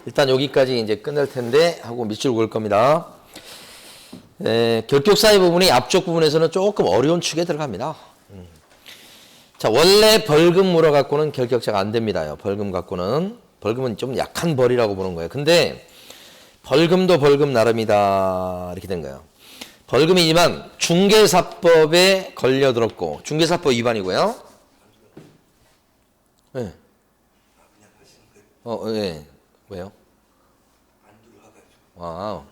일단 여기까지 이제 끝낼 텐데 하고 밑줄 그을 겁니다. 결격 사이 부분이 앞쪽 부분에서는 조금 어려운 축에 들어갑니다. 자, 원래 벌금 물어 갖고는 결격자가 안 됩니다요. 벌금 갖고는. 벌금은 좀 약한 벌이라고 보는 거예요. 근데 벌금도 벌금 나름이다. 이렇게 된 거예요. 벌금이지만 중개사법에 걸려들었고, 중개사법 위반이고요. 네. 예. 왜요? 아,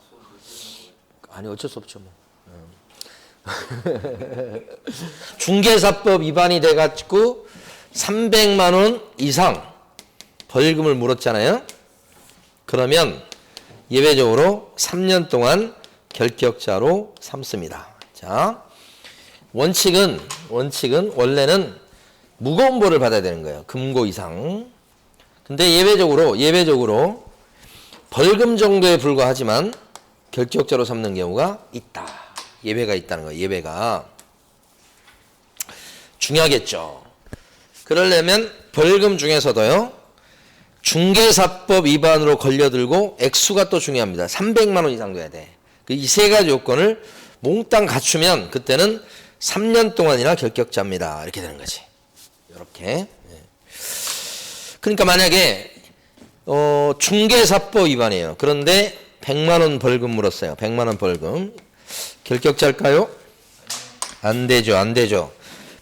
아니 어쩔 수 없죠 뭐. 중개사법 위반이 돼가지고 300만 원 이상 벌금을 물었잖아요. 그러면 예외적으로 3년 동안 결격자로 삼습니다. 자, 원칙은 원래는 무거운 벌을 받아야 되는 거예요. 금고 이상. 근데 예외적으로 벌금 정도에 불과하지만 결격자로 삼는 경우가 있다. 예외가 있다는 거예요. 예외가. 중요하겠죠. 그러려면 벌금 중에서도요. 중개사법 위반으로 걸려들고 액수가 또 중요합니다. 300만 원 이상 돼야 돼. 이 세 가지 요건을 몽땅 갖추면 그때는 3년 동안이나 결격자입니다. 이렇게 되는 거지. 이렇게. 그러니까 만약에 중개사법 위반이에요. 그런데 100만 원 벌금 물었어요. 100만 원 벌금. 결격자일까요? 안 되죠. 안 되죠.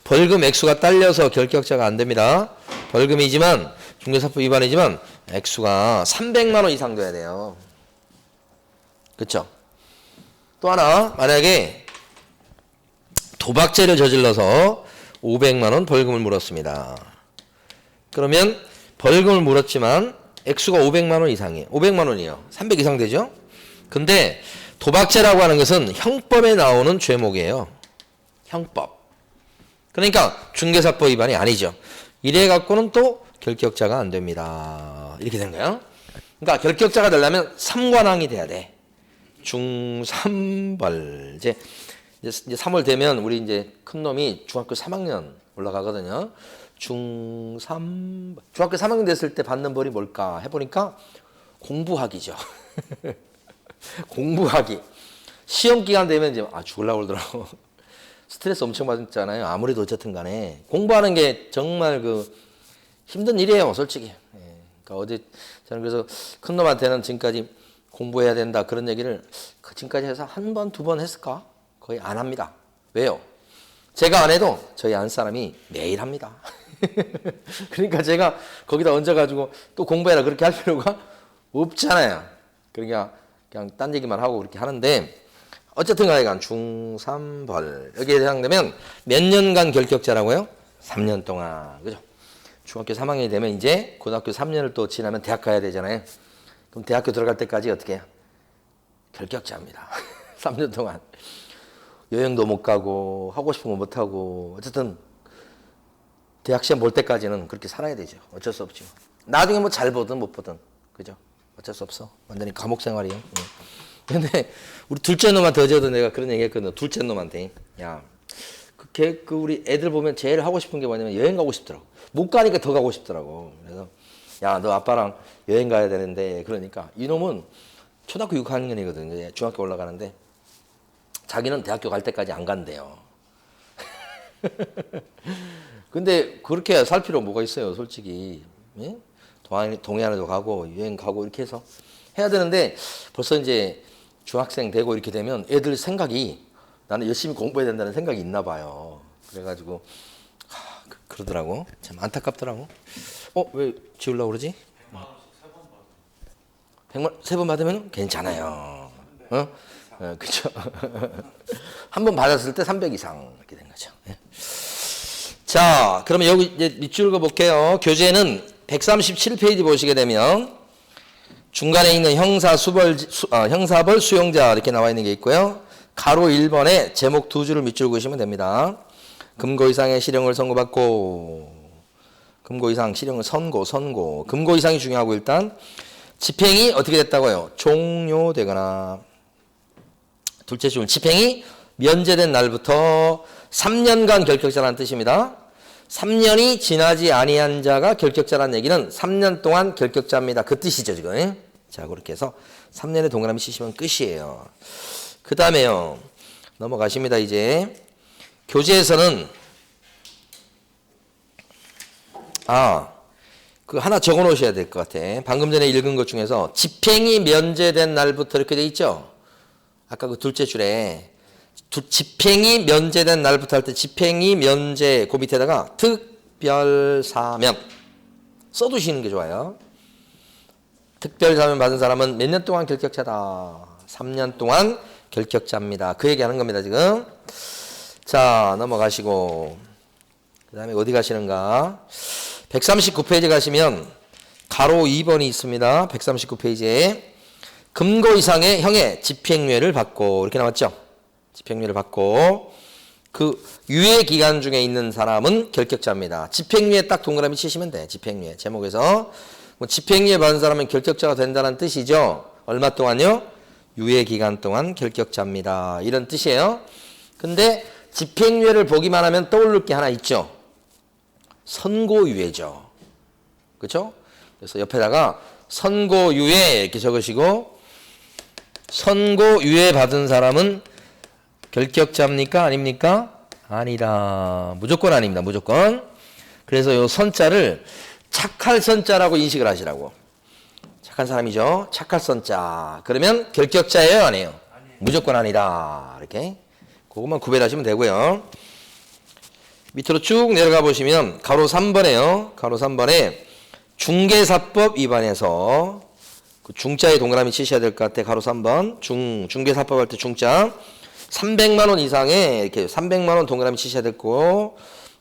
벌금 액수가 딸려서 결격자가 안 됩니다. 벌금이지만 중개사법 위반이지만 액수가 300만 원 이상 돼야 돼요. 그렇죠? 또 하나 만약에 도박죄를 저질러서 500만 원 벌금을 물었습니다. 그러면 벌금을 물었지만 액수가 500만 원 이상이에요. 500만 원이요. 300 이상 되죠? 근데 도박죄라고 하는 것은 형법에 나오는 죄목이에요. 형법. 그러니까 중개사법 위반이 아니죠. 이래 갖고는 또 결격자가 안 됩니다. 이렇게 된 거예요. 그러니까 결격자가 되려면 3관왕이 돼야 돼. 중3벌. 이제 3월 되면 우리 이제 큰 놈이 중학교 3학년 올라가거든요. 중3, 중학교 3학년 됐을 때 받는 벌이 뭘까 해보니까 공부하기죠. 공부하기. 시험 기간 되면 이제 죽으려고 그러더라고. 스트레스 엄청 받잖아요. 아무래도 어쨌든 간에. 공부하는 게 정말 힘든 일이에요, 솔직히. 그러니까 어제 저는 그래서 큰 놈한테는 지금까지 공부해야 된다 그런 얘기를 지금까지 해서 한 번, 두 번 했을까? 거의 안 합니다. 왜요? 제가 안 해도 저희 안 사람이 매일 합니다. 그러니까 제가 거기다 얹어가지고 또 공부해라 그렇게 할 필요가 없잖아요. 그러니까 그냥 딴 얘기만 하고 그렇게 하는데 어쨌든 간에 중3벌 여기에 해당되면 몇 년간 결격자라고요? 3년 동안. 그죠? 중학교 3학년이 되면 이제 고등학교 3년을 또 지나면 대학 가야 되잖아요. 그럼 대학교 들어갈 때까지 어떻게 해요? 결격자입니다. 3년 동안. 여행도 못 가고 하고 싶은 거 못 하고 어쨌든 대학 시험 볼 때까지는 그렇게 살아야 되죠. 어쩔 수 없죠. 나중에 뭐 잘 보든 못 보든 그죠? 어쩔 수 없어. 완전히 감옥 생활이에요. 근데 우리 둘째 놈한테 어제도 내가 그런 얘기 했거든. 둘째 놈한테 야, 우리 애들 보면 제일 하고 싶은 게 뭐냐면 여행 가고 싶더라고. 못 가니까 더 가고 싶더라고. 그래서 야, 너 아빠랑 여행 가야 되는데 그러니까 이놈은 초등학교 6학년이거든. 중학교 올라가는데 자기는 대학교 갈 때까지 안 간대요. 근데 그렇게 살 필요 뭐가 있어요, 솔직히. 예? 동해안에도 가고 여행 가고 이렇게 해서 해야 되는데 벌써 이제 중학생 되고 이렇게 되면 애들 생각이 나는 열심히 공부해야 된다는 생각이 있나 봐요. 그래가지고 그러더라고. 참 안타깝더라고. 왜 지우려고 그러지? 100만 3번 받으면 괜찮아요. 그렇죠. 한 번 받았을 때 300 이상 이렇게 된 거죠. 예. 자, 그러면 여기 이제 밑줄 읽어 볼게요. 교재는 137페이지 보시게 되면 중간에 있는 형사벌 수용자 이렇게 나와 있는 게 있고요. 가로 1번에 제목 두 줄을 밑줄 그으시면 됩니다. 금고 이상의 실형을 선고받고 금고 이상 실형을 선고 금고 이상이 중요하고 일단 집행이 어떻게 됐다고요? 종료되거나 둘째 줄 집행이 면제된 날부터 3년간 결격자라는 뜻입니다. 3년이 지나지 아니한 자가 결격자라는 얘기는 3년 동안 결격자입니다. 그 뜻이죠, 지금. 자, 그렇게 해서 3년에 동그라미 치시면 끝이에요. 그 다음에요. 넘어가십니다. 이제 교재에서는 그 하나 적어 놓으셔야 될 것 같아. 방금 전에 읽은 것 중에서 집행이 면제된 날부터 이렇게 돼 있죠. 아까 그 둘째 줄에 집행이 면제된 날부터 할 때 집행이 면제 그 밑에다가 특별 사면 써두시는 게 좋아요. 특별 사면 받은 사람은 몇 년 동안 결격자다. 3년 동안 결격자입니다. 그 얘기하는 겁니다 지금. 자, 넘어가시고 그 다음에 어디 가시는가. 139페이지 가시면 가로 2번이 있습니다. 139페이지에 금고 이상의 형의 집행유예를 받고 이렇게 나왔죠. 집행유예를 받고 그 유예 기간 중에 있는 사람은 결격자입니다. 집행유예 딱 동그라미 치시면 돼. 집행유예 제목에서 뭐 집행유예 받은 사람은 결격자가 된다는 뜻이죠. 얼마 동안요? 유예 기간 동안 결격자입니다. 이런 뜻이에요. 근데 집행유예를 보기만 하면 떠오를 게 하나 있죠. 선고유예죠. 그렇죠? 그래서 옆에다가 선고유예 이렇게 적으시고 선고유예 받은 사람은 결격자입니까? 아닙니까? 아니다. 무조건 아닙니다. 무조건. 그래서 요 선자를 착할 선자라고 인식을 하시라고. 착한 사람이죠. 착할 선자. 그러면 결격자예요? 아니에요? 무조건 아니다. 이렇게. 그것만 구별하시면 되고요. 밑으로 쭉 내려가 보시면 가로 3번에요. 가로 3번에 중개사법 위반해서 그 중자에 동그라미 치셔야 될 것 같아. 가로 3번. 중개사법 할 때 중자. 300만 원 이상의 이렇게 300만 원 동그라미 치셔야 되고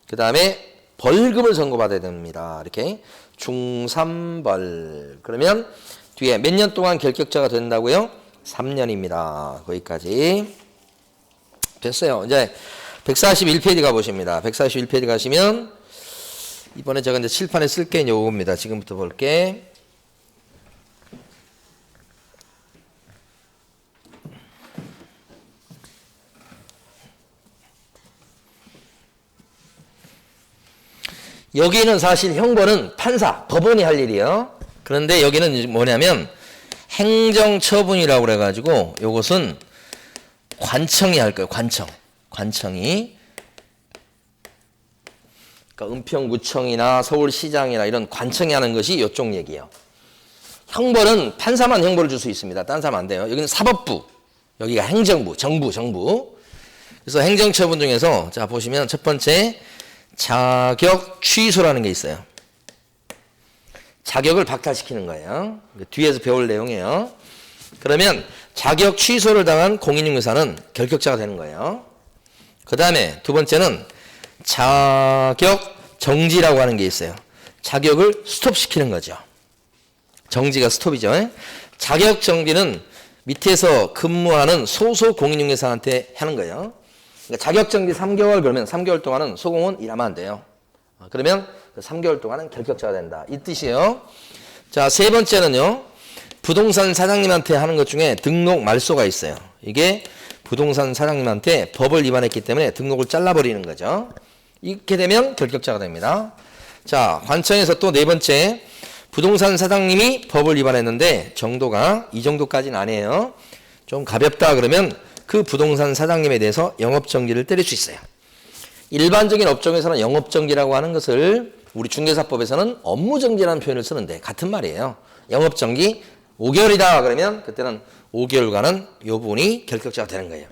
그다음에 벌금을 선고받아야 됩니다. 이렇게 중삼벌. 그러면 뒤에 몇 년 동안 결격자가 된다고요? 3년입니다. 거기까지. 됐어요. 이제 141페이지 가보십니다. 141페이지 가시면 이번에 제가 이제 칠판에 쓸 게 요겁니다. 지금부터 볼게. 여기는 사실 형벌은 판사, 법원이 할 일이에요. 그런데 여기는 뭐냐면 행정처분이라고 그래가지고 요것은 관청이 할 거예요. 관청이. 그러니까 은평구청이나 서울시장이나 이런 관청이 하는 것이 이쪽 얘기예요. 형벌은 판사만 형벌을 줄 수 있습니다. 딴 사람 안 돼요. 여기는 사법부, 여기가 행정부, 정부. 그래서 행정처분 중에서 자 보시면 첫 번째 자격 취소라는 게 있어요. 자격을 박탈시키는 거예요. 뒤에서 배울 내용이에요. 그러면 자격 취소를 당한 공인중개사는 결격자가 되는 거예요. 그 다음에 두 번째는 자격 정지라고 하는 게 있어요. 자격을 스톱시키는 거죠. 정지가 스톱이죠. 자격 정지는 밑에서 근무하는 소속 공인중개사한테 하는 거예요. 그러니까 자격 정지 3개월 그러면 3개월 동안은 소공은 일하면 안 돼요. 그러면 그 3개월 동안은 결격자가 된다. 이 뜻이에요. 자, 세 번째는요. 부동산 사장님한테 하는 것 중에 등록 말소가 있어요. 이게 부동산 사장님한테 법을 위반했기 때문에 등록을 잘라버리는 거죠. 이렇게 되면 결격자가 됩니다. 자, 관청에서 또 네 번째 부동산 사장님이 법을 위반했는데 정도가 이 정도까지는 아니에요. 좀 가볍다 그러면 그 부동산 사장님에 대해서 영업정지를 때릴 수 있어요. 일반적인 업종에서는 영업정지라고 하는 것을 우리 중개사법에서는 업무정지라는 표현을 쓰는데 같은 말이에요. 영업정지 5개월이다 그러면 그때는 5개월간은 요 부분이 결격자가 되는 거예요.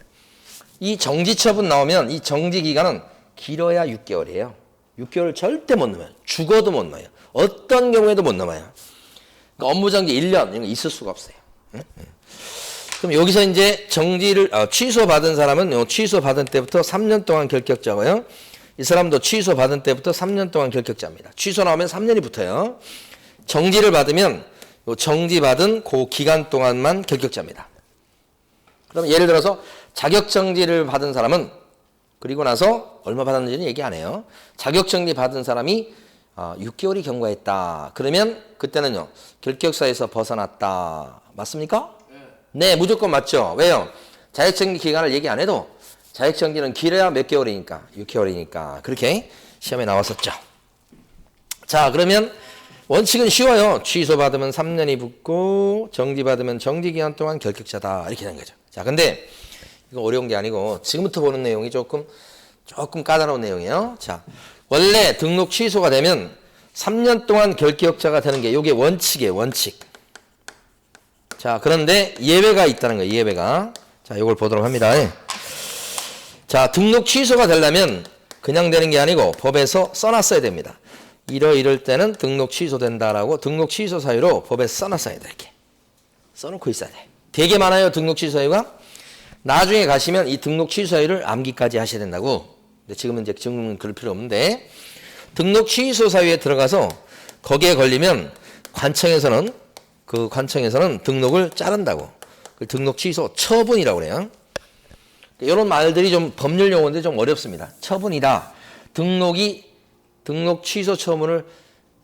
이 정지처분 나오면 이 정지기간은 길어야 6개월이에요. 6개월 절대 못 넘어요. 죽어도 못 넘어요. 어떤 경우에도 못 넘어요. 그러니까 업무정지 1년 이런 거 있을 수가 없어요. 그럼 여기서 이제 정지를 취소받은 사람은 취소받은 때부터 3년 동안 결격자고요. 이 사람도 취소받은 때부터 3년 동안 결격자입니다. 취소 나오면 3년이 붙어요. 정지를 받으면 정지받은 그 기간 동안만 결격자입니다. 그럼 예를 들어서 자격정지를 받은 사람은 그리고 나서 얼마 받았는지는 얘기 안 해요. 자격정지 받은 사람이 6개월이 경과했다. 그러면 그때는요. 결격사에서 벗어났다. 맞습니까? 네, 무조건 맞죠. 왜요? 자격정지 기간을 얘기 안 해도 자격정지는 길어야 몇 개월이니까 6개월이니까 그렇게 시험에 나왔었죠. 자, 그러면 원칙은 쉬워요. 취소받으면 3년이 붙고 정지받으면 정지기간 동안 결격자다. 이렇게 되는 거죠. 자, 근데 이거 어려운 게 아니고 지금부터 보는 내용이 조금 까다로운 내용이에요. 자, 원래 등록 취소가 되면 3년 동안 결격자가 되는 게 이게 원칙이에요. 원칙. 자, 그런데 예외가 있다는 거예요. 예외가. 자, 이걸 보도록 합니다. 자, 등록 취소가 되려면 그냥 되는 게 아니고 법에서 써놨어야 됩니다. 이럴 때는 등록 취소된다라고 등록 취소 사유로 법에 써놨어야 돼. 이렇게 써놓고 있어야 돼. 되게 많아요. 등록 취소 사유가. 나중에 가시면 이 등록 취소 사유를 암기까지 하셔야 된다고. 근데 지금은 그럴 필요 없는데 등록 취소 사유에 들어가서 거기에 걸리면 관청에서는 등록을 자른다고. 등록 취소 처분이라고 그래요. 이런 말들이 좀 법률 용어인데 좀 어렵습니다. 처분이다. 등록 취소 처분을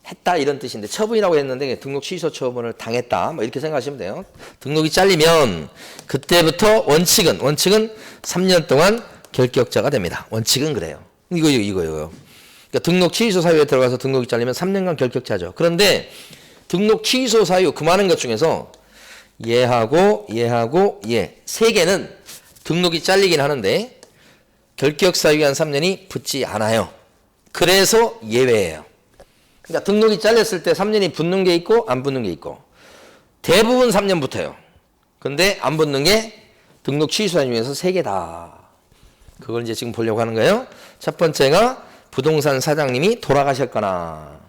했다 이런 뜻인데 처분이라고 했는데 등록 취소 처분을 당했다 뭐 이렇게 생각하시면 돼요. 등록이 잘리면 그때부터 원칙은 3년 동안 결격자가 됩니다. 원칙은 그래요. 이거요. 그러니까 등록 취소 사유에 들어가서 등록이 잘리면 3년간 결격자죠. 그런데 등록 취소 사유 그 많은 것 중에서 예하고 세 개는 등록이 잘리긴 하는데 결격 사유에 한 3년이 붙지 않아요. 그래서 예외예요. 그러니까 등록이 잘렸을 때 3년이 붙는 게 있고 안 붙는 게 있고 대부분 3년 붙어요. 근데 안 붙는 게 등록 취소 사유 중에서 3개다. 그걸 이제 지금 보려고 하는 거예요. 첫 번째가 부동산 사장님이 돌아가셨거나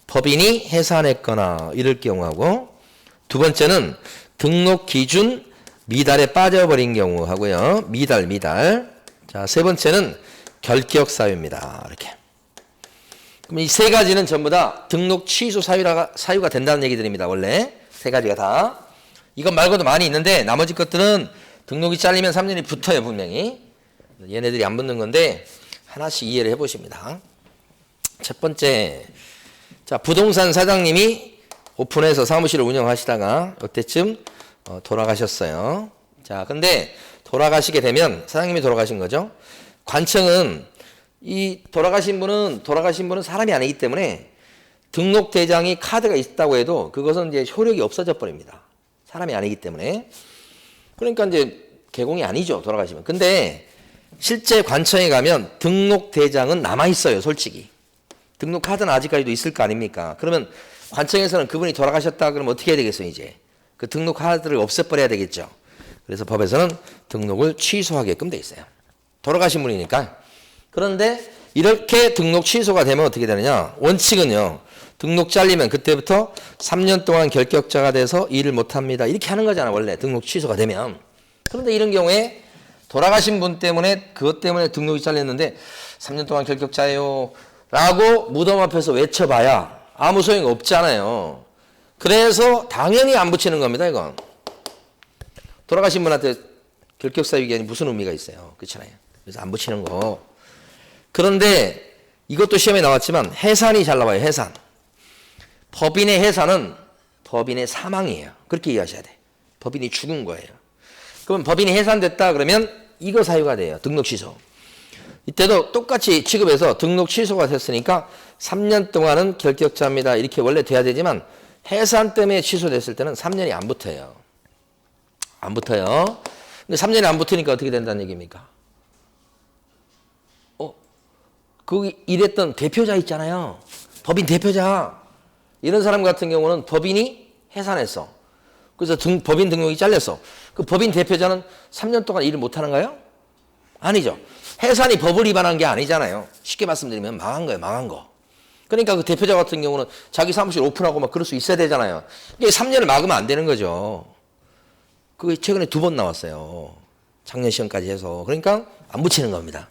법인이 해산했거나 이럴 경우하고 두 번째는 등록 기준 미달에 빠져버린 경우 하고요. 미달. 자, 세 번째는 결격 사유입니다. 이렇게. 그럼 이 세 가지는 전부 다 등록 취소 사유가 된다는 얘기들입니다. 원래 세 가지가 다. 이것 말고도 많이 있는데 나머지 것들은 등록이 잘리면 3년이 붙어요. 분명히. 얘네들이 안 붙는 건데 하나씩 이해를 해보십니다. 첫 번째, 자, 부동산 사장님이 오픈해서 사무실을 운영하시다가 이때쯤 돌아가셨어요. 자, 근데 돌아가시게 되면 사장님이 돌아가신 거죠. 관청은 이 돌아가신 분은 사람이 아니기 때문에 등록 대장이 카드가 있다고 해도 그것은 이제 효력이 없어져 버립니다. 사람이 아니기 때문에. 그러니까 이제 개공이 아니죠. 돌아가시면. 근데 실제 관청에 가면 등록 대장은 남아 있어요. 솔직히. 등록 카드는 아직까지도 있을 거 아닙니까? 그러면 관청에서는 그분이 돌아가셨다 그러면 어떻게 해야 되겠어요, 이제? 그 등록 카드를 없애버려야 되겠죠. 그래서 법에서는 등록을 취소하게끔 돼 있어요. 돌아가신 분이니까. 그런데 이렇게 등록 취소가 되면 어떻게 되느냐? 원칙은요. 등록 잘리면 그때부터 3년 동안 결격자가 돼서 일을 못합니다. 이렇게 하는 거잖아, 원래. 등록 취소가 되면. 그런데 이런 경우에 돌아가신 분 때문에 그것 때문에 등록이 잘렸는데 3년 동안 결격자예요. 라고 무덤 앞에서 외쳐봐야 아무 소용이 없잖아요. 그래서 당연히 안 붙이는 겁니다, 이건. 돌아가신 분한테 결격사 유기한이 무슨 의미가 있어요. 그렇잖아요. 그래서 안 붙이는 거. 그런데 이것도 시험에 나왔지만 해산이 잘 나와요. 해산. 법인의 해산은 법인의 사망이에요. 그렇게 이해하셔야 돼. 법인이 죽은 거예요. 그럼 법인이 해산됐다 그러면 이거 사유가 돼요. 등록 취소. 이때도 똑같이 취급해서 등록 취소가 됐으니까 3년 동안은 결격자입니다. 이렇게 원래 돼야 되지만 해산 때문에 취소됐을 때는 3년이 안 붙어요. 안 붙어요. 근데 3년이 안 붙으니까 어떻게 된다는 얘기입니까? 거기 일했던 대표자 있잖아요. 법인 대표자. 이런 사람 같은 경우는 법인이 해산했어. 그래서 법인 등록이 잘렸어. 그 법인 대표자는 3년 동안 일을 못 하는 거예요? 아니죠. 해산이 법을 위반한 게 아니잖아요. 쉽게 말씀드리면 망한 거예요. 망한 거. 그러니까 그 대표자 같은 경우는 자기 사무실 오픈하고 막 그럴 수 있어야 되잖아요. 이게 3년을 막으면 안 되는 거죠. 그게 최근에 2번 나왔어요. 작년 시험까지 해서. 그러니까 안 붙이는 겁니다.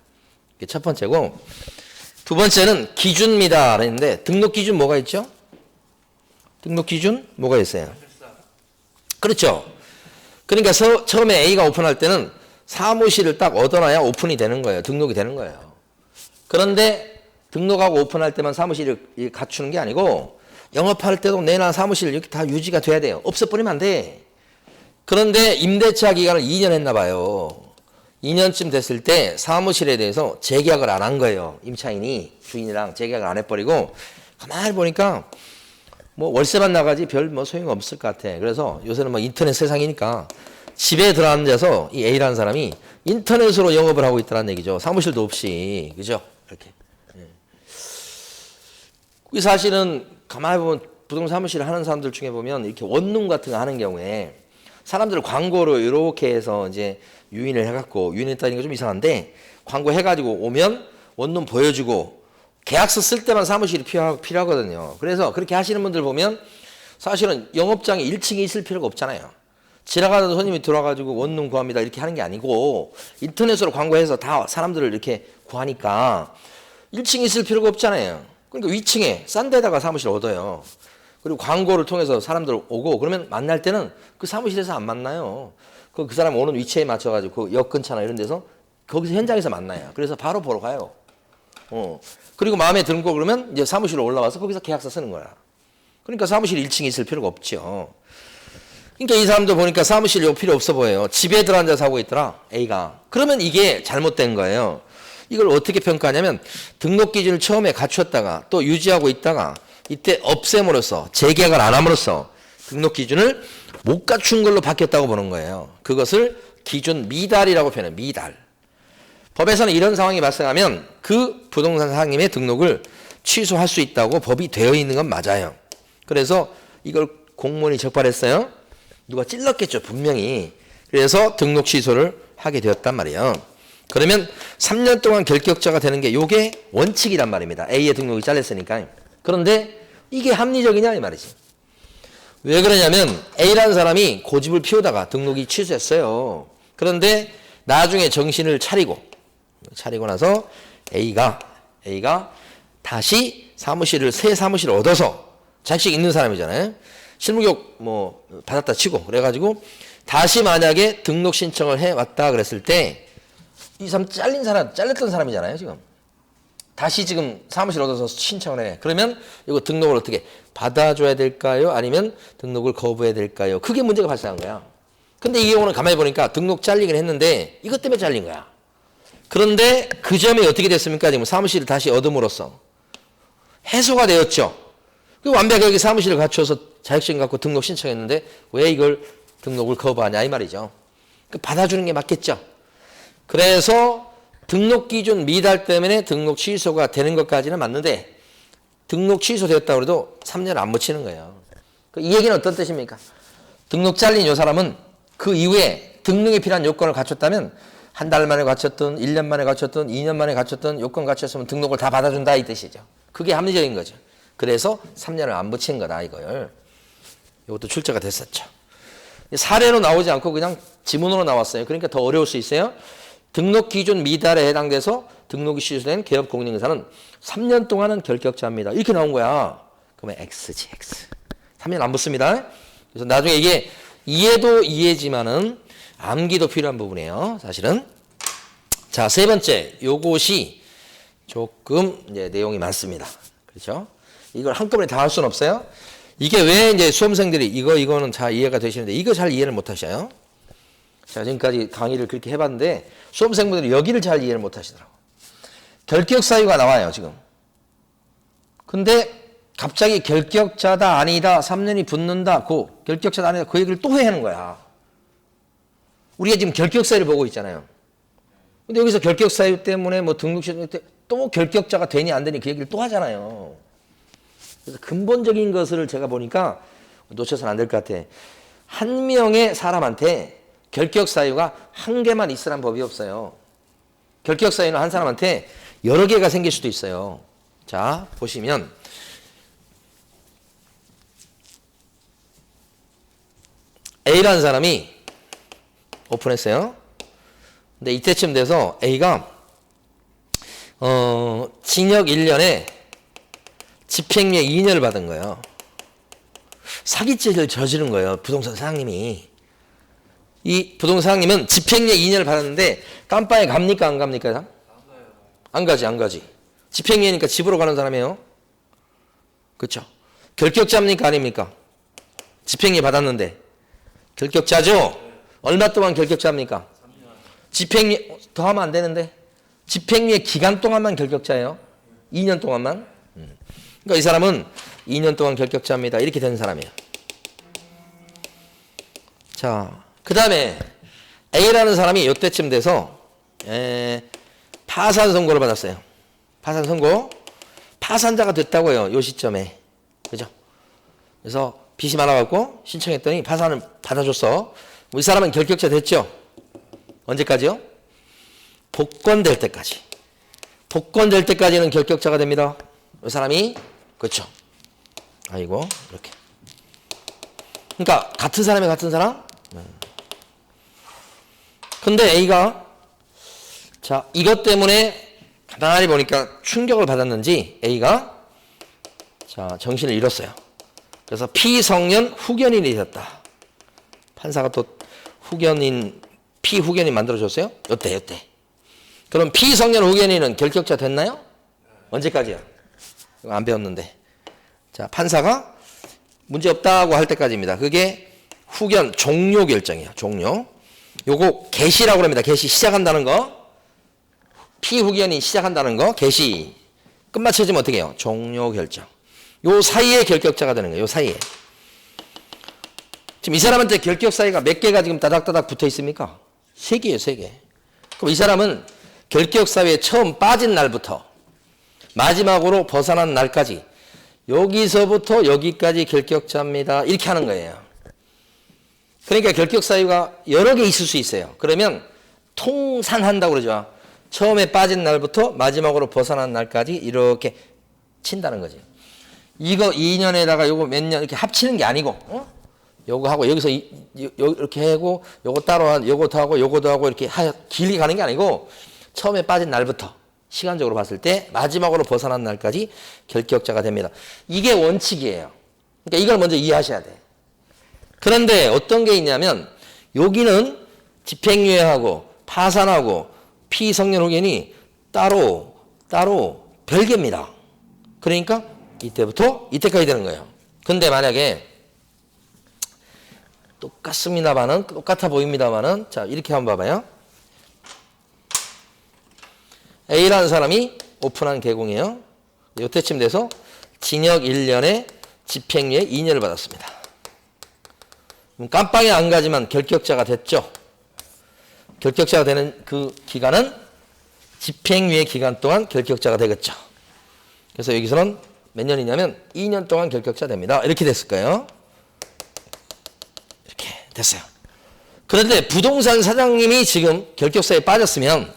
이게 첫 번째고. 두 번째는 기준입니다. 그랬는데 등록 기준 뭐가 있죠? 등록 기준 뭐가 있어요? 그렇죠. 그러니까 처음에 A가 오픈할 때는 사무실을 딱 얻어놔야 오픈이 되는 거예요. 등록이 되는 거예요. 그런데 등록하고 오픈할 때만 사무실을 갖추는 게 아니고 영업할 때도 내나 사무실 이렇게 다 유지가 돼야 돼요. 없어버리면 안 돼. 그런데 임대차 기간을 2년 했나 봐요. 2년쯤 됐을 때 사무실에 대해서 재계약을 안 한 거예요. 임차인이 주인이랑 재계약을 안 해버리고 가만히 보니까 뭐 월세만 나가지 별 뭐 소용 없을 것 같아. 그래서 요새는 뭐 인터넷 세상이니까 집에 들어앉아서 이 A라는 사람이 인터넷으로 영업을 하고 있다는 얘기죠. 사무실도 없이. 그죠? 이렇게. 이 사실은 가만히 보면 부동산 사무실을 하는 사람들 중에 보면 이렇게 원룸 같은 거 하는 경우에 사람들 광고로 이렇게 해서 이제 유인을 해갖고 유인했다는 게 좀 이상한데 광고 해가지고 오면 원룸 보여주고 계약서 쓸 때만 사무실이 필요하거든요. 그래서 그렇게 하시는 분들 보면 사실은 영업장에 1층에 있을 필요가 없잖아요. 지나가는 손님이 들어와가지고 원룸 구합니다 이렇게 하는 게 아니고 인터넷으로 광고해서 다 사람들을 이렇게 구하니까 1층에 있을 필요가 없잖아요. 그러니까 위층에 싼 데다가 사무실 얻어요. 그리고 광고를 통해서 사람들 오고 그러면 만날 때는 그 사무실에서 안 만나요. 그 사람 오는 위치에 맞춰가지고 그 역 근처나 이런 데서 거기서 현장에서 만나요. 그래서 바로 보러 가요. 그리고 마음에 드는 거 그러면 이제 사무실로 올라와서 거기서 계약서 쓰는 거야. 그러니까 사무실 1층에 있을 필요가 없죠. 그러니까 이 사람도 보니까 사무실 요 필요 없어 보여요. 집에 들어앉아서 하고 있더라, A가. 그러면 이게 잘못된 거예요. 이걸 어떻게 평가하냐면 등록 기준을 처음에 갖췄다가 또 유지하고 있다가 이때 없앰으로써 재계약을 안 함으로써 등록 기준을 못 갖춘 걸로 바뀌었다고 보는 거예요. 그것을 기준 미달이라고 표현해요. 미달. 법에서는 이런 상황이 발생하면 그 부동산 사장님의 등록을 취소할 수 있다고 법이 되어 있는 건 맞아요. 그래서 이걸 공무원이 적발했어요. 누가 찔렀겠죠, 분명히. 그래서 등록 취소를 하게 되었단 말이에요. 그러면 3년 동안 결격자가 되는 게 이게 원칙이란 말입니다. A의 등록이 잘렸으니까. 그런데 이게 합리적이냐 이 말이지. 왜 그러냐면 A라는 사람이 고집을 피우다가 등록이 취소했어요. 그런데 나중에 정신을 차리고 나서 A가 다시 새 사무실을 얻어서 자식 있는 사람이잖아요. 실무교육 뭐 받았다 치고 그래가지고 다시 만약에 등록 신청을 해왔다 그랬을 때 이 사람 잘렸던 사람이잖아요, 지금. 다시 지금 사무실 얻어서 신청을 해. 그러면 이거 등록을 어떻게 받아줘야 될까요? 아니면 등록을 거부해야 될까요? 그게 문제가 발생한 거야. 근데 이 경우는 가만히 보니까 등록 잘리긴 했는데 이것 때문에 잘린 거야. 그런데 그 점이 어떻게 됐습니까? 지금 사무실을 다시 얻음으로써 해소가 되었죠. 완벽하게 사무실을 갖춰서 자격증 갖고 등록 신청했는데 왜 이걸 등록을 거부하냐 이 말이죠. 받아주는 게 맞겠죠. 그래서 등록 기준 미달 때문에 등록 취소가 되는 것까지는 맞는데 등록 취소되었다고 해도 3년 안 묻히는 거예요. 이 얘기는 어떤 뜻입니까? 등록 잘린 이 사람은 그 이후에 등록에 필요한 요건을 갖췄다면 한 달 만에 갖췄든 1년 만에 갖췄든 2년 만에 갖췄든 요건 갖췄으면 등록을 다 받아준다 이 뜻이죠. 그게 합리적인 거죠. 그래서 3년을 안 붙인 거다 이걸. 이것도 출제가 됐었죠. 사례로 나오지 않고 그냥 지문으로 나왔어요. 그러니까 더 어려울 수 있어요. 등록 기준 미달에 해당돼서 등록이 취소된 개업공인인사는 3년 동안은 결격자입니다. 이렇게 나온 거야. 그러면 X지, X. 3년 안 붙습니다. 그래서 나중에 이게 이해도 이해지만은 암기도 필요한 부분이에요. 사실은. 자, 세 번째. 요것이 조금 이제 내용이 많습니다. 그렇죠? 이걸 한꺼번에 다 할 수는 없어요. 이게 왜 이제 수험생들이 이거는 잘 이해가 되시는데 이거 잘 이해를 못 하셔요. 제가 지금까지 강의를 그렇게 해봤는데 수험생분들이 여기를 잘 이해를 못 하시더라고요. 결격 사유가 나와요, 지금. 근데 갑자기 결격자다, 아니다, 3년이 붙는다, 결격자다, 아니다, 그 얘기를 또 해야 하는 거야. 우리가 지금 결격 사유를 보고 있잖아요. 근데 여기서 결격 사유 때문에 뭐 등록시험 때 또 결격자가 되니 안 되니 그 얘기를 또 하잖아요. 그래서 근본적인 것을 제가 보니까 놓쳐서는 안 될 것 같아. 한 명의 사람한테 결격 사유가 한 개만 있으란 법이 없어요. 결격 사유는 한 사람한테 여러 개가 생길 수도 있어요. 자, 보시면 A라는 사람이 오픈했어요. 근데 이때쯤 돼서 A가 징역 1년에 집행유예 2년을 받은 거예요. 사기죄를 저지른 거예요. 부동산 사장님이. 이 부동산 사장님은 집행유예 2년을 받았는데 깜빵에 갑니까 안 갑니까? 안 가지. 집행유예니까 집으로 가는 사람이에요. 그렇죠? 결격자입니까 아닙니까? 집행유예 받았는데 결격자죠? 얼마 동안 결격자입니까? 집행유예 더 하면 안 되는데 집행유예 기간 동안만 결격자예요. 2년 동안만. 그러니까 이 사람은 2년 동안 결격자입니다. 이렇게 된 사람이에요. 자, 그 다음에 A라는 사람이 이때쯤 돼서 파산 선고를 받았어요. 파산 선고. 파산자가 됐다고요. 요 시점에. 그죠? 그래서 빚이 많아갖고 신청했더니 파산을 받아줬어. 이 사람은 결격자 됐죠? 언제까지요? 복권될 때까지. 복권될 때까지는 결격자가 됩니다. 이 사람이. 그렇죠? 아이고, 이렇게. 그러니까 같은 사람이 같은 사람? 근데 A가 자, 이것 때문에 가만히 보니까 충격을 받았는지 A가 자, 정신을 잃었어요. 그래서 피성년 후견인이 되었다. 판사가 또 피후견인 만들어줬어요? 요때. 그럼 피성년 후견인은 결격자 됐나요? 언제까지야? 이거 안 배웠는데. 자, 판사가 문제없다고 할 때까지입니다. 그게 후견 종료 결정이에요. 종료. 요거 개시라고 합니다. 개시 시작한다는 거. 피후견이 시작한다는 거. 개시. 끝마쳐지면 어떻게 해요? 종료 결정. 요 사이에 결격자가 되는 거예요. 요 사이에. 지금 이 사람한테 결격 사유가 몇 개가 지금 따닥따닥 붙어 있습니까? 3개예요, 3개. 그럼 이 사람은 결격 사유에 처음 빠진 날부터 마지막으로 벗어난 날까지 여기서부터 여기까지 결격자입니다. 이렇게 하는 거예요. 그러니까 결격 사유가 여러 개 있을 수 있어요. 그러면 통산한다고 그러죠. 처음에 빠진 날부터 마지막으로 벗어난 날까지 이렇게 친다는 거지. 이거 2년에다가 요거 몇 년 이렇게 합치는 게 아니고, 요거 하고 여기서 이렇게 하고 요거 따로 요것도 하고 요것도 하고 이렇게 길게 가는 게 아니고 처음에 빠진 날부터 시간적으로 봤을 때 마지막으로 벗어난 날까지 결격자가 됩니다. 이게 원칙이에요. 그러니까 이걸 먼저 이해하셔야 돼. 그런데 어떤 게 있냐면 여기는 집행유예하고 파산하고 피성년 후견이 따로 별개입니다. 그러니까 이때부터 이때까지 되는 거예요. 근데 만약에 똑같아 보입니다만은 자, 이렇게 한번 봐봐요. A라는 사람이 오픈한 개공이에요. 요때쯤 돼서 징역 1년에 집행유예 2년을 받았습니다. 깜빵에 안 가지만 결격자가 됐죠. 결격자가 되는 그 기간은 집행유예 기간 동안 결격자가 되겠죠. 그래서 여기서는 몇 년이냐면 2년 동안 결격자 됩니다. 이렇게 됐을 거예요. 이렇게 됐어요. 그런데 부동산 사장님이 지금 결격사에 빠졌으면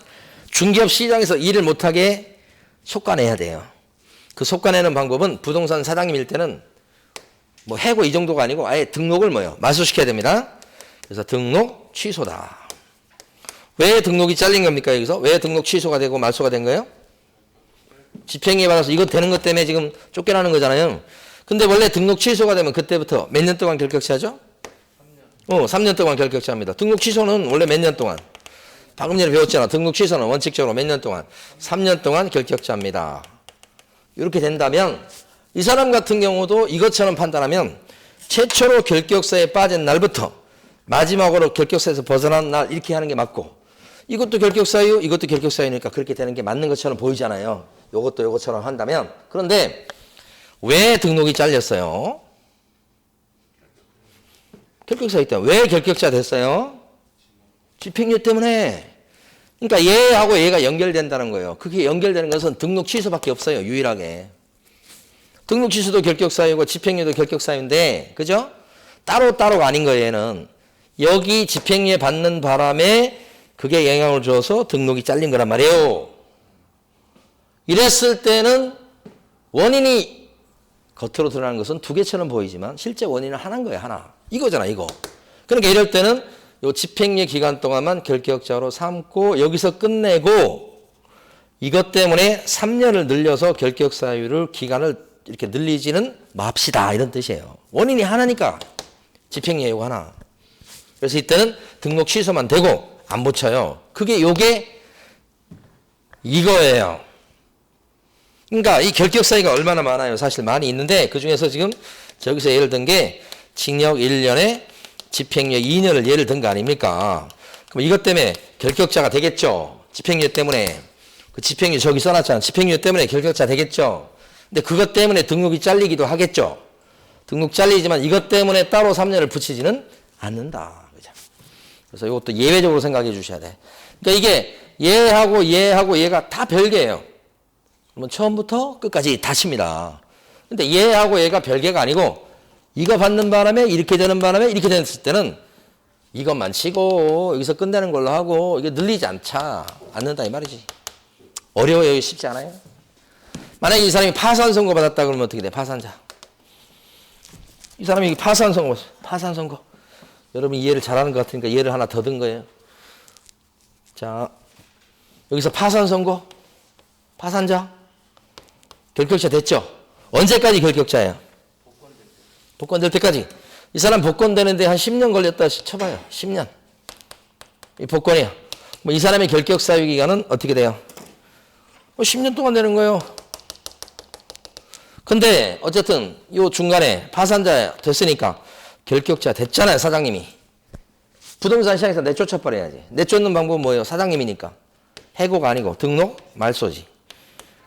중개업 시장에서 일을 못하게 속관해야 돼요. 그 속관내는 방법은 부동산 사장님일 때는 뭐 해고 이 정도가 아니고 아예 등록을 말소시켜야 됩니다. 그래서 등록 취소다. 왜 등록이 잘린 겁니까? 여기서 왜 등록 취소가 되고 말소가 된 거예요? 집행유예 받아서 이거 되는 것 때문에 지금 쫓겨나는 거잖아요. 근데 원래 등록 취소가 되면 그때부터 몇 년 동안 결격자죠? 3년 동안 결격자입니다. 등록 취소는 원래 몇 년 동안? 방금 전에 배웠잖아. 등록 취소는 원칙적으로 몇 년 동안? 3년 동안 결격자입니다. 이렇게 된다면 이 사람 같은 경우도 이것처럼 판단하면 최초로 결격사에 빠진 날부터 마지막으로 결격사에서 벗어난 날 이렇게 하는 게 맞고 이것도 결격사유, 이것도 결격사유니까 그렇게 되는 게 맞는 것처럼 보이잖아요. 요것도 요것처럼 한다면. 그런데 왜 등록이 잘렸어요? 결격사유 때문에. 왜 결격자 됐어요? 집행유예 때문에. 그러니까 얘하고 얘가 연결된다는 거예요. 그게 연결되는 것은 등록 취소밖에 없어요. 유일하게. 등록 취소도 결격사유고 집행유예도 결격사유인데 그죠? 따로따로가 아닌 거예요. 얘는. 여기 집행유예 받는 바람에 그게 영향을 줘서 등록이 잘린 거란 말이에요. 이랬을 때는 원인이 겉으로 드러나는 것은 두 개처럼 보이지만 실제 원인은 하나인 거예요. 하나. 이거잖아. 이거. 그러니까 이럴 때는 요 집행유예 기간 동안만 결격자로 삼고 여기서 끝내고 이것 때문에 3년을 늘려서 결격사유를 기간을 이렇게 늘리지는 맙시다. 이런 뜻이에요. 원인이 하나니까 집행유예가 하나. 그래서 이때는 등록 취소만 되고 안 붙여요. 그게 요게 이거예요. 그러니까 이 결격사유가 얼마나 많아요. 사실 많이 있는데 그중에서 지금 저기서 예를 든 게 징역 1년에 집행유예 2년을 예를 든 거 아닙니까? 그럼 이것 때문에 결격자가 되겠죠. 집행유예 때문에. 그 집행유예 저기 써놨잖아. 집행유예 때문에 결격자 되겠죠. 근데 그것 때문에 등록이 잘리기도 하겠죠. 등록 잘리지만 이것 때문에 따로 3년을 붙이지는 않는다. 그죠? 그래서 이것도 예외적으로 생각해 주셔야 돼. 그러니까 이게 얘하고 얘가 다 별개예요. 그러면 처음부터 끝까지 다칩니다. 근데 얘하고 얘가 별개가 아니고 이거 받는 바람에 이렇게 되는 바람에 이렇게 됐을 때는 이것만 치고 여기서 끝내는 걸로 하고 이게 늘리지 않는다 이 말이지. 어려워요. 쉽지 않아요. 만약에 이 사람이 파산 선고 받았다 그러면 어떻게 돼? 파산자. 이 사람이 파산 선고. 여러분 이해를 잘하는 것 같으니까 예를 하나 더 든 거예요. 자, 여기서 파산 선고. 파산자. 결격자 됐죠? 언제까지 결격자예요? 복권될 때까지. 이 사람 복권되는데 한 10년 걸렸다 쳐봐요. 10년. 이 복권이야. 뭐 이 사람의 결격 사유 기간은 어떻게 돼요? 10년 동안 되는 거예요. 근데 어쨌든 요 중간에 파산자 됐으니까 결격자 됐잖아요. 사장님이. 부동산 시장에서 내쫓아 버려야지. 내쫓는 방법은 뭐예요? 사장님이니까. 해고가 아니고 등록 말소지.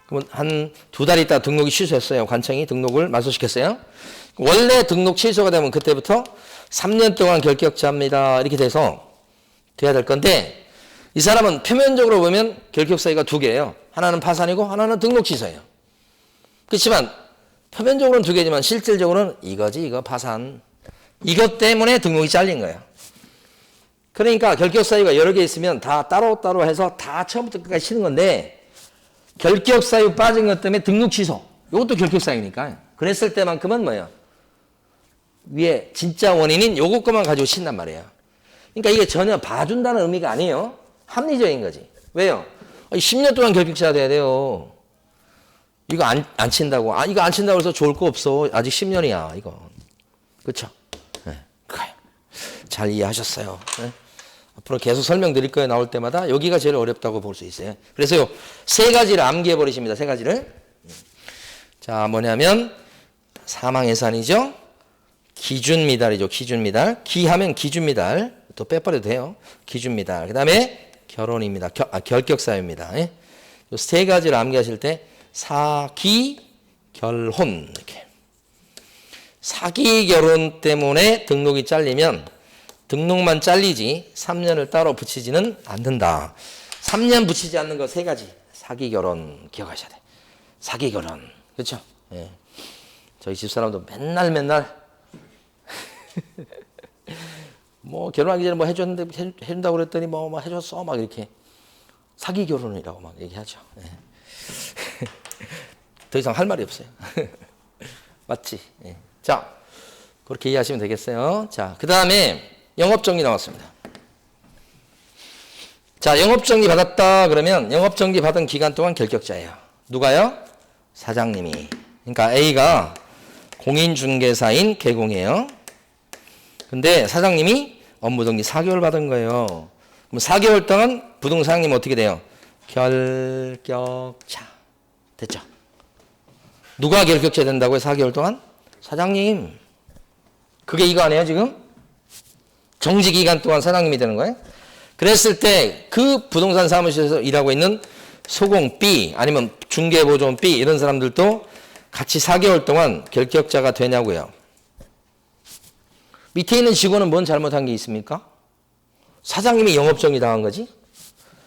그러면 한 2달 있다 등록이 취소했어요. 관청이 등록을 말소시켰어요. 원래 등록 취소가 되면 그때부터 3년 동안 결격자입니다. 이렇게 돼서 돼야 될 건데 이 사람은 표면적으로 보면 결격 사유가 2개예요. 하나는 파산이고 하나는 등록 취소예요. 그렇지만 표면적으로는 2개지만 실질적으로는 이거 파산. 이것 때문에 등록이 잘린 거예요. 그러니까 결격 사유가 여러 개 있으면 다 따로따로 해서 다 처음부터 끝까지 치는 건데 결격 사유 빠진 것 때문에 등록 취소. 이것도 결격 사유니까. 그랬을 때만큼은 뭐예요? 위에 진짜 원인인 요것 것만 가지고 친단 말이에요. 그러니까 이게 전혀 봐준다는 의미가 아니에요. 합리적인 거지. 왜요? 10년 동안 결격자가 돼야 돼요. 이거 안 친다고. 이거 안 친다고 해서 좋을 거 없어. 아직 10년이야, 이거. 그쵸? 네. 잘 이해하셨어요. 네. 앞으로 계속 설명드릴 거예요. 나올 때마다. 여기가 제일 어렵다고 볼 수 있어요. 그래서 요 3가지를 암기해 버리십니다. 3가지를. 자, 뭐냐면 사망예산이죠. 기준미달이죠. 기준미달. 기하면 기준미달. 또 빼버려도 돼요. 기준미달. 그 다음에 결혼입니다. 결격사유입니다. 예? 요 3가지를 암기하실 때 사기, 결혼 이렇게. 사기, 결혼 때문에 등록이 잘리면 등록만 잘리지 3년을 따로 붙이지는 않는다. 3년 붙이지 않는 거 3가지. 사기, 결혼 기억하셔야 돼. 사기, 결혼. 그렇죠? 예. 저희 집사람도 맨날 뭐 결혼하기 전에 뭐 해준다고 그랬더니 뭐 해줬어 막 이렇게 사기 결혼이라고 막 얘기하죠. 예. 더 이상 할 말이 없어요. 맞지? 예. 자, 그렇게 이해하시면 되겠어요. 자, 그 다음에 영업정지 나왔습니다. 자, 영업정지 받았다 그러면 영업정지 받은 기간 동안 결격자예요. 누가요? 사장님이. 그러니까 A가 공인중개사인 개공이에요. 근데 사장님이 업무정지 4개월 받은 거예요. 그럼 4개월 동안 부동산님 어떻게 돼요? 결격자. 됐죠? 누가 결격자 된다고요? 4개월 동안? 사장님. 그게 이거 아니에요 지금? 정지 기간 동안 사장님이 되는 거예요? 그랬을 때 그 부동산 사무실에서 일하고 있는 소공 B 아니면 중개보조원 B 이런 사람들도 같이 4개월 동안 결격자가 되냐고요. 밑에 있는 직원은 뭔 잘못한 게 있습니까? 사장님이 영업정지 당한 거지.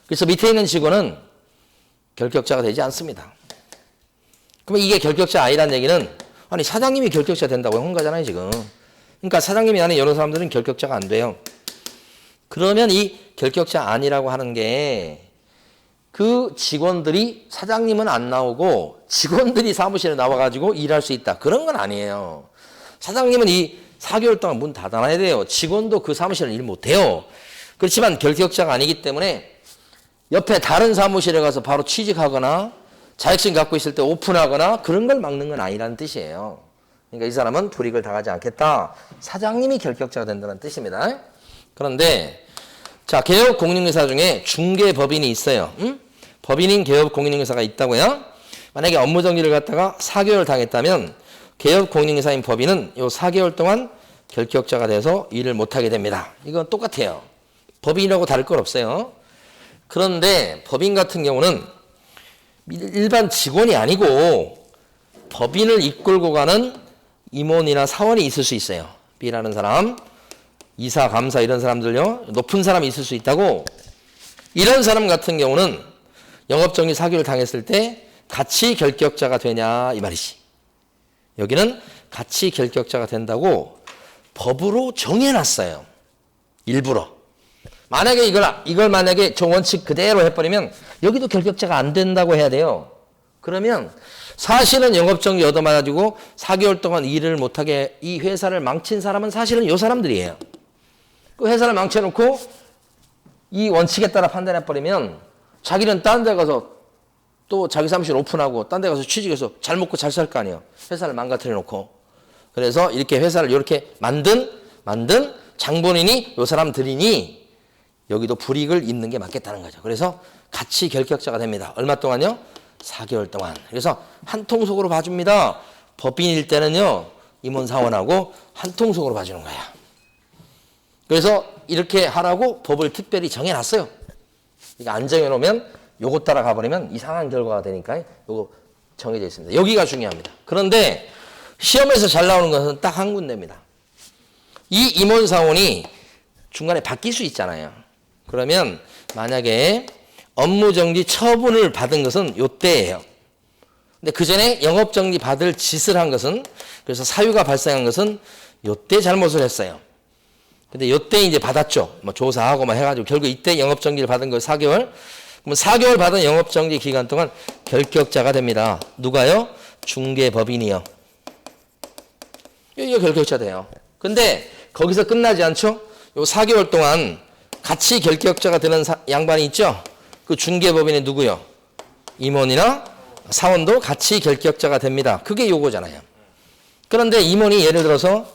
그래서 밑에 있는 직원은 결격자가 되지 않습니다. 그러면 이게 결격자 아니란 얘기는 아니 사장님이 결격자 된다고 한 거잖아요 지금. 그러니까 사장님이 아닌 여러 사람들은 결격자가 안 돼요. 그러면 이 결격자 아니라고 하는 게 그 직원들이 사장님은 안 나오고 직원들이 사무실에 나와가지고 일할 수 있다. 그런 건 아니에요. 사장님은 이 4개월 동안 문 닫아놔야 돼요. 직원도 그 사무실에 일 못해요. 그렇지만 결격자가 아니기 때문에 옆에 다른 사무실에 가서 바로 취직하거나 자격증 갖고 있을 때 오픈하거나 그런 걸 막는 건 아니라는 뜻이에요. 그러니까 이 사람은 불이익을 당하지 않겠다. 사장님이 결격자가 된다는 뜻입니다. 그런데 자, 개업 공인중개사 중에 중개법인이 있어요. 응? 법인인 개업 공인중개사가 있다고요. 만약에 업무정지를 갖다가 4개월 당했다면 개업 공인중개사인 법인은 요 4개월 동안 결격자가 돼서 일을 못하게 됩니다. 이건 똑같아요. 법인이라고 다를 건 없어요. 그런데 법인 같은 경우는 일반 직원이 아니고 법인을 이끌고 가는 임원이나 사원이 있을 수 있어요. B라는 사람, 이사, 감사 이런 사람들요. 높은 사람이 있을 수 있다고. 이런 사람 같은 경우는 영업정지 사규를 당했을 때 같이 결격자가 되냐 이 말이지. 여기는 같이 결격자가 된다고 법으로 정해놨어요. 일부러. 만약에 이걸 만약에 저 원칙 그대로 해버리면 여기도 결격자가 안 된다고 해야 돼요. 그러면 사실은 영업정지 얻어맞아가지고 4개월 동안 일을 못하게 이 회사를 망친 사람은 사실은 이 사람들이에요. 그 회사를 망쳐놓고 이 원칙에 따라 판단해버리면 자기는 딴 데 가서 또 자기 사무실 오픈하고 딴 데 가서 취직해서 잘 먹고 잘 살 거 아니에요. 회사를 망가뜨려 놓고. 그래서 이렇게 회사를 이렇게 만든 장본인이 이 사람들이니 여기도 불이익을 입는 게 맞겠다는 거죠. 그래서 같이 결격자가 됩니다. 얼마 동안요? 4개월 동안. 그래서 한 통속으로 봐줍니다. 법인일 때는요, 임원사원하고 한 통속으로 봐주는 거야. 그래서 이렇게 하라고 법을 특별히 정해놨어요. 이거 안 정해놓으면 요거 따라 가버리면 이상한 결과가 되니까 요거 정해져 있습니다. 여기가 중요합니다. 그런데 시험에서 잘 나오는 것은 딱 한 군데입니다. 이 임원사원이 중간에 바뀔 수 있잖아요. 그러면 만약에 업무정지 처분을 받은 것은 요때예요. 근데 그 전에 영업정지 받을 짓을 한 것은, 그래서 사유가 발생한 것은 요때 잘못을 했어요. 근데 요때 이제 받았죠. 뭐 조사하고 막 해가지고 결국 이때 영업정지를 받은 거 4개월. 그럼 4개월 받은 영업정지 기간 동안 결격자가 됩니다. 누가요? 중개법인이요. 이거 결격자 돼요. 근데 거기서 끝나지 않죠? 요 4개월 동안 같이 결격자가 되는 양반이 있죠? 그 중개법인이 누구요? 임원이나 사원도 같이 결격자가 됩니다. 그게 요거잖아요. 그런데 임원이 예를 들어서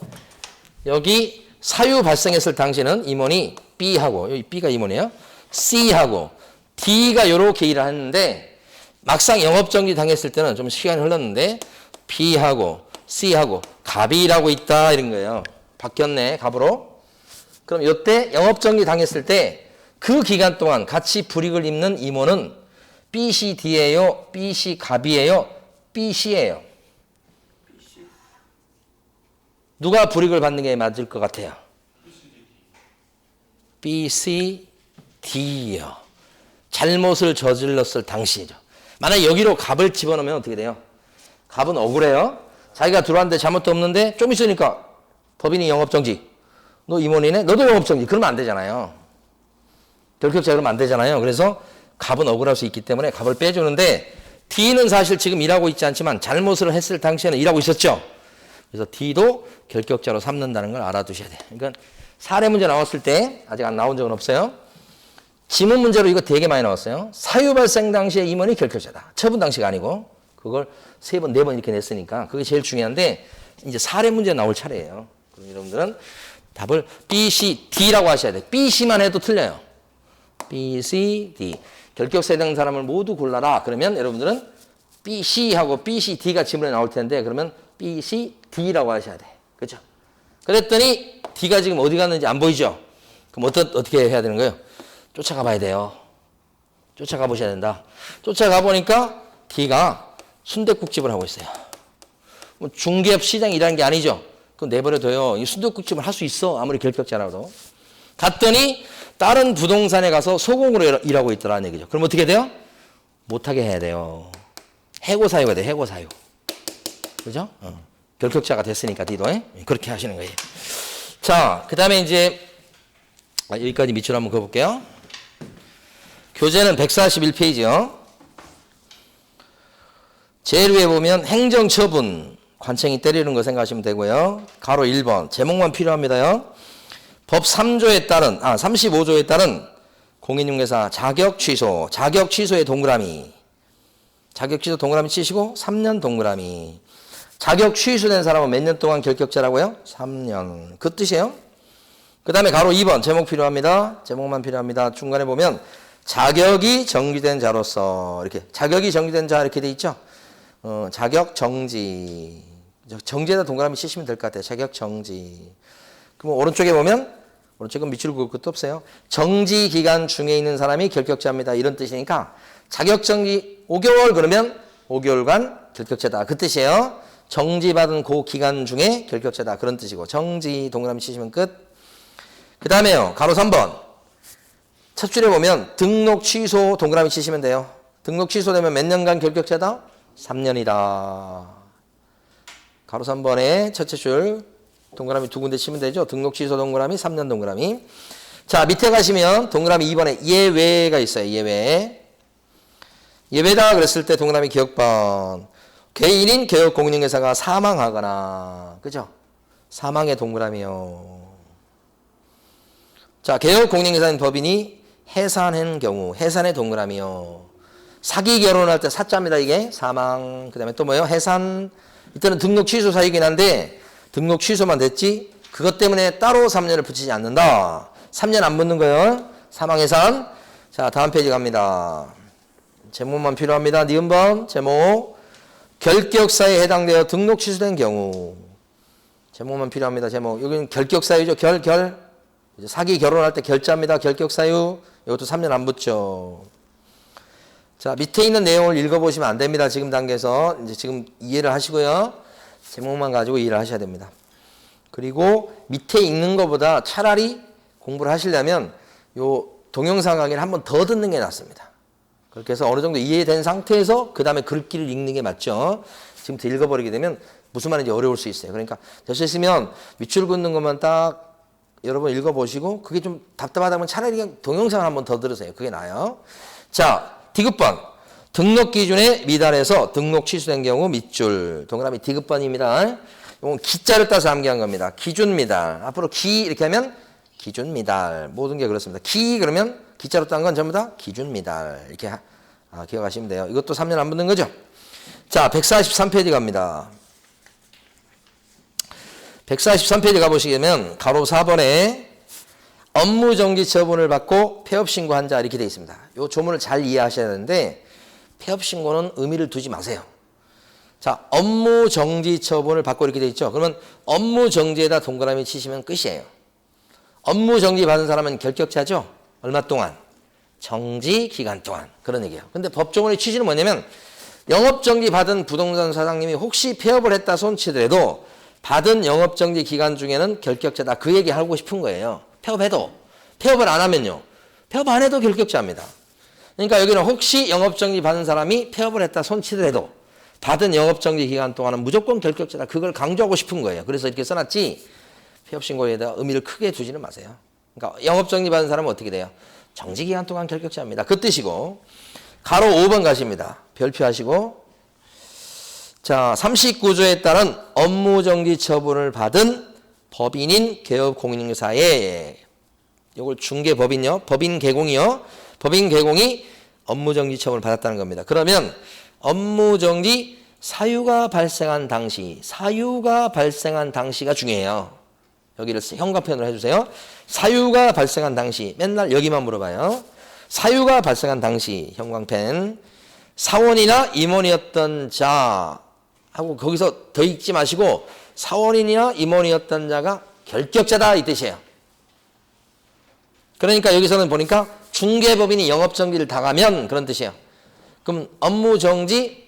여기 사유 발생했을 당시에는 임원이 B하고, 여기 B가 임원이에요. C하고 D가 이렇게 일을 했는데 막상 영업정지 당했을 때는 좀 시간이 흘렀는데 B하고 C하고 갑이 일하고 있다 이런 거예요. 바뀌었네, 갑으로. 그럼 이때 영업정지 당했을 때 그 기간 동안 같이 불이익을 입는 임원은 B, C, D예요? B, C, 갑이에요? B, C예요? 누가 불이익을 받는 게 맞을 것 같아요? B, C, D요. 잘못을 저질렀을 당시죠. 만약에 여기로 갑을 집어넣으면 어떻게 돼요? 갑은 억울해요. 자기가 들어왔는데 잘못도 없는데 좀 있으니까 법인이 영업정지. 너 임원이네? 너도 영업정지. 그러면 안 되잖아요. 결격자 그러면 안 되잖아요. 그래서 갑은 억울할 수 있기 때문에 갑을 빼주는데 D는 사실 지금 일하고 있지 않지만 잘못을 했을 당시에는 일하고 있었죠. 그래서 D도 결격자로 삼는다는 걸 알아두셔야 돼요. 그러니까 사례 문제 나왔을 때 아직 안 나온 적은 없어요. 지문 문제로 이거 되게 많이 나왔어요. 사유 발생 당시에 임원이 결격자다. 처분 당시가 아니고 그걸 3번, 4번 이렇게 냈으니까 그게 제일 중요한데 이제 사례 문제 나올 차례예요. 그럼 여러분들은 답을 B, C, D라고 하셔야 돼요. B, C만 해도 틀려요. B, C, D. 결격사 해당 사람을 모두 골라라. 그러면 여러분들은 B, C하고 B, C, D가 지문에 나올 텐데 그러면 B, C, D라고 하셔야 돼. 그렇죠? 그랬더니 D가 지금 어디 갔는지 안 보이죠? 그럼 어떻게 해야 되는 거예요? 쫓아가 봐야 돼요. 쫓아가 보셔야 된다. 쫓아가 보니까 D가 순댓국집을 하고 있어요. 뭐 중개업 시장 일하는 게 아니죠. 그거 내버려둬요. 이 순댓국집을 할 수 있어. 아무리 결격자라도. 갔더니 다른 부동산에 가서 소공으로 일하고 있더라는 얘기죠. 그럼 어떻게 돼요? 못하게 해야 돼요. 해고사유가 돼요. 해고사유. 그죠? 결격자가 됐으니까 D도 그렇게 하시는 거예요. 자, 그 다음에 이제 여기까지 밑으로 한번 가볼게요. 교재는 141페이지요. 제일 위에 보면 행정처분, 관청이 때리는 거 생각하시면 되고요. 가로 1번, 제목만 필요합니다요. 법 3조에 따른, 35조에 따른 공인중개사 자격 취소, 자격 취소의 동그라미. 자격 취소 동그라미 치시고 3년 동그라미. 자격 취소된 사람은 몇 년 동안 결격자라고요? 3년. 그 뜻이에요. 그 다음에 가로 2번, 제목 필요합니다. 제목만 필요합니다. 중간에 보면 자격이 정지된 자로서 이렇게 자격이 정지된 자 이렇게 돼 있죠. 자격 정지. 정지에다 동그라미 치시면 될 것 같아요. 자격 정지. 그럼 오른쪽에 보면 오른쪽은 밑줄 그을 것도 없어요. 정지 기간 중에 있는 사람이 결격자입니다. 이런 뜻이니까 자격 정지 5개월 그러면 5개월간 결격자다. 그 뜻이에요. 정지받은 그 기간 중에 결격자다. 그런 뜻이고 정지 동그라미 치시면 끝. 그 다음에요. 가로 3번. 첫 줄에 보면 등록 취소 동그라미 치시면 돼요. 등록 취소되면 몇 년간 결격자다? 3년이다. 가로 3번에 첫째 줄 동그라미 두 군데 치면 되죠. 등록 취소 동그라미 3년 동그라미. 자 밑에 가시면 동그라미 2번에 예외가 있어요. 예외. 예외다 그랬을 때 동그라미 기억번. 개인인 개업공인중개사가 사망하거나 그죠? 사망의 동그라미요. 자 개업공인중개사인 법인이 해산한 경우 해산의 동그라미요. 사기 결혼할 때 사자입니다. 이게 사망. 그 다음에 또 뭐예요? 해산. 이때는 등록 취소 사유이긴 한데 등록 취소만 됐지 그것 때문에 따로 3년을 붙이지 않는다. 3년 안 붙는 거예요. 사망 해산. 자 다음 페이지 갑니다. 제목만 필요합니다. 니은번 제목 결격사유에 해당되어 등록 취소된 경우 제목만 필요합니다. 제목 여기는 결격사유죠. 사기 결혼할 때 결자입니다. 결격사유 이것도 3년 안 붙죠. 자 밑에 있는 내용을 읽어보시면 안 됩니다. 지금 단계에서 이제 지금 이해를 하시고요. 제목만 가지고 이해를 하셔야 됩니다. 그리고 밑에 읽는 것보다 차라리 공부를 하시려면 요 동영상 강의를 한 번 더 듣는 게 낫습니다. 그렇게 해서 어느 정도 이해된 상태에서 그 다음에 글귀를 읽는 게 맞죠. 지금부터 읽어버리게 되면 무슨 말인지 어려울 수 있어요. 그러니까 될 수 있으면 밑줄 긋는 것만 딱 여러분 읽어보시고 그게 좀 답답하다면 차라리 그냥 동영상을 한 번 더 들으세요. 그게 나아요. 자 디귿번 등록 기준에 미달해서 등록 취소된 경우 밑줄 동그라미 디귿번입니다. 이건 기자를 따서 암기한 겁니다. 기준 미달 앞으로 기 이렇게 하면 기준 미달 모든 게 그렇습니다. 기 그러면 기자로 딴 건 전부 다 기준 미달 이렇게 기억하시면 돼요. 이것도 3년 안 붙는 거죠. 자 143페이지 갑니다. 143페이지 가보시면 가로 4번에 업무정지 처분을 받고 폐업신고한 자 이렇게 되어 있습니다. 이 조문을 잘 이해하셔야 되는데 폐업신고는 의미를 두지 마세요. 자 업무정지 처분을 받고 이렇게 되어 있죠. 그러면 업무정지에다 동그라미 치시면 끝이에요. 업무정지 받은 사람은 결격자죠. 얼마 동안? 정지 기간 동안. 그런 얘기예요. 근데 법조문의 취지는 뭐냐면 영업정지 받은 부동산 사장님이 혹시 폐업을 했다 손치더라도 받은 영업정지 기간 중에는 결격자다. 그 얘기 하고 싶은 거예요. 폐업해도. 폐업을 안 하면요. 폐업 안 해도 결격자입니다. 그러니까 여기는 혹시 영업정지 받은 사람이 폐업을 했다 손치더라도 받은 영업정지 기간 동안은 무조건 결격자다. 그걸 강조하고 싶은 거예요. 그래서 이렇게 써놨지 폐업신고에다 의미를 크게 두지는 마세요. 그러니까 영업정지 받은 사람은 어떻게 돼요? 정지기간 동안 결격자입니다. 그 뜻이고 가로 5번 가십니다. 별표하시고 자 39조에 따른 업무정지 처분을 받은 법인인 개업공인중개사에 이걸 중개법인요. 법인 개공이요. 법인 개공이 업무정지 처분을 받았다는 겁니다. 그러면 업무정지 사유가 발생한 당시가 중요해요. 여기를 현관편으로 해주세요. 사유가 발생한 당시 맨날 여기만 물어봐요. 사유가 발생한 당시 형광펜 사원이나 임원이었던 자 하고 거기서 더 읽지 마시고 사원이나 임원이었던 자가 결격자다 이 뜻이에요. 그러니까 여기서는 보니까 중개법인이 영업정지를 당하면 그런 뜻이에요. 그럼 업무정지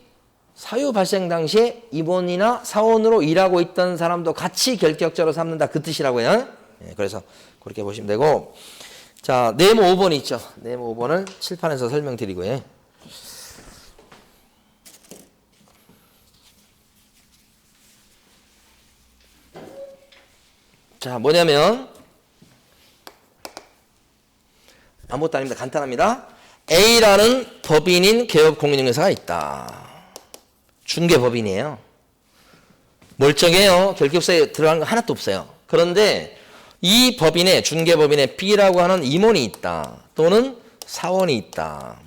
사유 발생 당시에 임원이나 사원으로 일하고 있던 사람도 같이 결격자로 삼는다 그 뜻이라고요. 네, 그래서 그렇게 보시면 되고 자 네모 5번 있죠. 네모 5번을 칠판에서 설명드리고요. 자 뭐냐면 아무것도 아닙니다. 간단합니다. A라는 법인인 개업공인중개사가 있다. 중개법인이에요. 멀쩡해요. 결격사에 들어가는 거 하나도 없어요. 그런데 이 법인에 중개법인에 B라고 하는 임원이 있다. 또는 사원이 있다.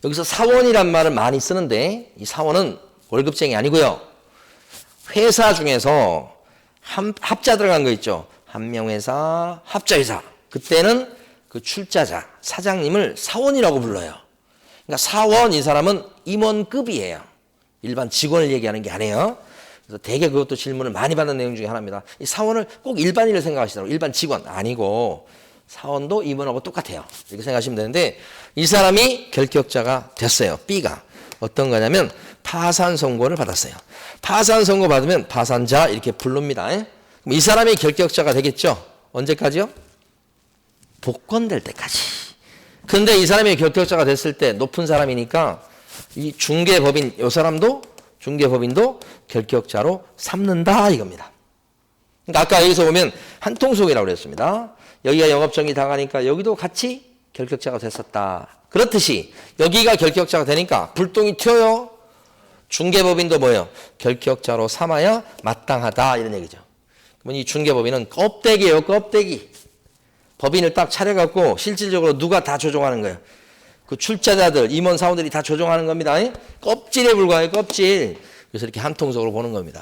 여기서 사원이란 말을 많이 쓰는데 이 사원은 월급쟁이 아니고요. 회사 중에서 합자 들어간 거 있죠. 한명회사, 합자회사. 그때는 그 출자자, 사장님을 사원이라고 불러요. 그러니까 사원 이 사람은 임원급이에요. 일반 직원을 얘기하는 게 아니에요. 그래서 되게 그것도 질문을 많이 받는 내용 중에 하나입니다. 이 사원을 꼭 일반인을 생각하시더라고요. 일반 직원 아니고 사원도 임원하고 똑같아요. 이렇게 생각하시면 되는데 이 사람이 결격자가 됐어요. B가. 어떤 거냐면 파산 선고를 받았어요. 파산 선고 받으면 파산자 이렇게 부릅니다. 그럼 이 사람이 결격자가 되겠죠. 언제까지요? 복권될 때까지. 근데 이 사람이 결격자가 됐을 때 높은 사람이니까 이 중개법인 이 사람도 중개법인도 결격자로 삼는다 이겁니다. 그러니까 아까 여기서 보면 한통속이라고 그랬습니다. 여기가 영업정지 당하니까 여기도 같이 결격자가 됐었다. 그렇듯이 여기가 결격자가 되니까 불똥이 튀어요. 중개법인도 뭐예요? 결격자로 삼아야 마땅하다 이런 얘기죠. 그러면 이 중개법인은 껍데기예요. 껍데기. 법인을 딱 차려갖고 실질적으로 누가 다 조종하는 거예요. 그 출자자들, 임원 사원들이 다 조종하는 겁니다. 껍질에 불과해요. 껍질. 그래서 이렇게 한통속으로 보는 겁니다.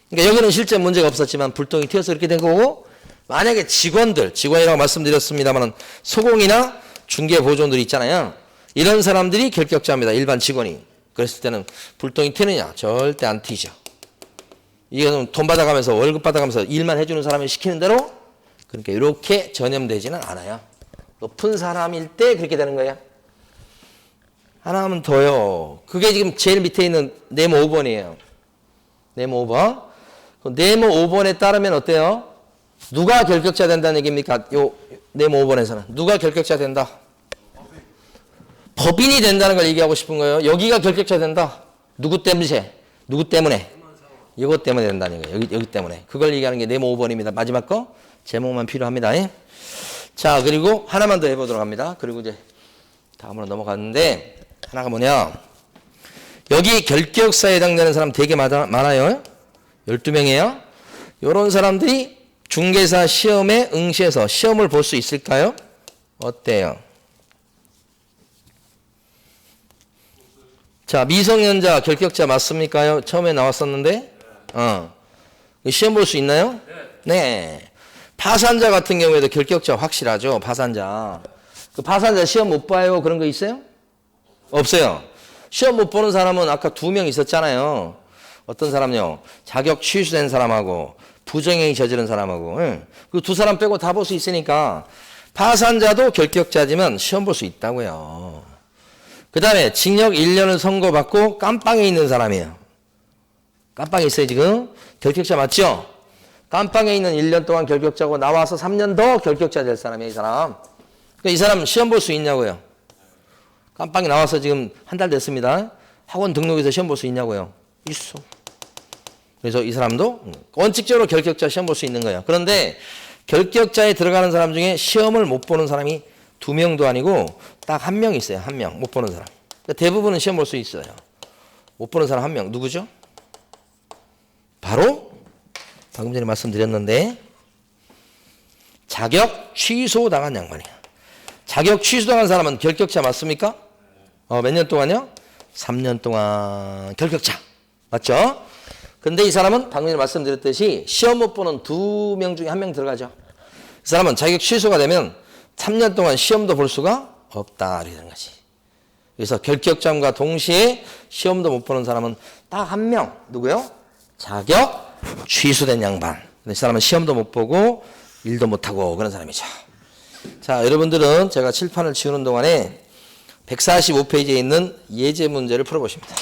그러니까 여기는 실제 문제가 없었지만 불똥이 튀어서 이렇게 된 거고 만약에 직원이라고 말씀드렸습니다만 소공이나 중개보조원들이 있잖아요. 이런 사람들이 결격자입니다. 일반 직원이. 그랬을 때는 불똥이 튀느냐? 절대 안 튀죠. 이게 돈 받아가면서 월급 받아가면서 일만 해주는 사람이 시키는 대로 그러니까 이렇게 전염되지는 않아요. 높은 사람일 때 그렇게 되는 거예요. 하나만 더요. 그게 지금 제일 밑에 있는 네모 5번이에요. 네모 5번. 그 네모 5번에 따르면 어때요? 누가 결격자 된다는 얘기입니까? 요 네모 5번에서는. 누가 결격자 된다? 법인이 된다는 걸 얘기하고 싶은 거예요. 여기가 결격자 된다. 누구 때문에? 누구 때문에? 이것 때문에 된다는 거예요. 여기 때문에. 그걸 얘기하는 게 네모 5번입니다. 마지막 거. 제목만 필요합니다. 자, 그리고 하나만 더 해보도록 합니다. 그리고 이제 다음으로 넘어갔는데 하나가 뭐냐. 여기 결격사에 해당되는 사람 되게 많아요. 12명이에요. 이런 사람들이 중개사 시험에 응시해서 시험을 볼 수 있을까요? 어때요? 자, 미성년자 결격자 맞습니까요? 처음에 나왔었는데 시험 볼 수 있나요? 네. 파산자 같은 경우에도 결격자 확실하죠. 파산자. 그 파산자 시험 못 봐요. 그런 거 있어요? 없어요. 시험 못 보는 사람은 아까 2명 있었잖아요. 어떤 사람요? 자격 취소된 사람하고 부정행위 저지른 사람하고 그 두 사람 빼고 다 볼 수 있으니까 파산자도 결격자지만 시험 볼 수 있다고요. 그 다음에 징역 1년을 선고받고 깜빵에 있는 사람이에요. 깜빵에 있어요 지금. 결격자 맞죠? 깜빵에 있는 1년 동안 결격자고 나와서 3년 더 결격자 될 사람이에요 이 사람. 그러니까 이 사람 시험 볼 수 있냐고요. 깜빵에 나와서 지금 한 달 됐습니다. 학원 등록해서 시험 볼 수 있냐고요. 있어. 그래서 이 사람도 원칙적으로 결격자 시험 볼 수 있는 거예요. 그런데 결격자에 들어가는 사람 중에 시험을 못 보는 사람이 2명도 아니고 딱 1명 있어요. 1명 못 보는 사람. 그러니까 대부분은 시험 볼 수 있어요. 못 보는 사람 1명 누구죠? 바로 방금 전에 말씀드렸는데 자격 취소당한 양반이에요. 자격 취소당한 사람은 결격자 맞습니까? 몇 년 동안요? 3년 동안 결격자. 맞죠? 근데 이 사람은 방금 전에 말씀드렸듯이 시험 못 보는 2명 중에 1명 들어가죠. 이 사람은 자격 취소가 되면 3년 동안 시험도 볼 수가 없다. 이렇게 되는 거지. 그래서 결격자과 동시에 시험도 못 보는 사람은 딱 1명. 누구요? 자격 취소된 양반. 근데 이 사람은 시험도 못 보고 일도 못 하고 그런 사람이죠. 자, 여러분들은 제가 칠판을 치우는 동안에 145페이지에 있는 예제 문제를 풀어보십니다.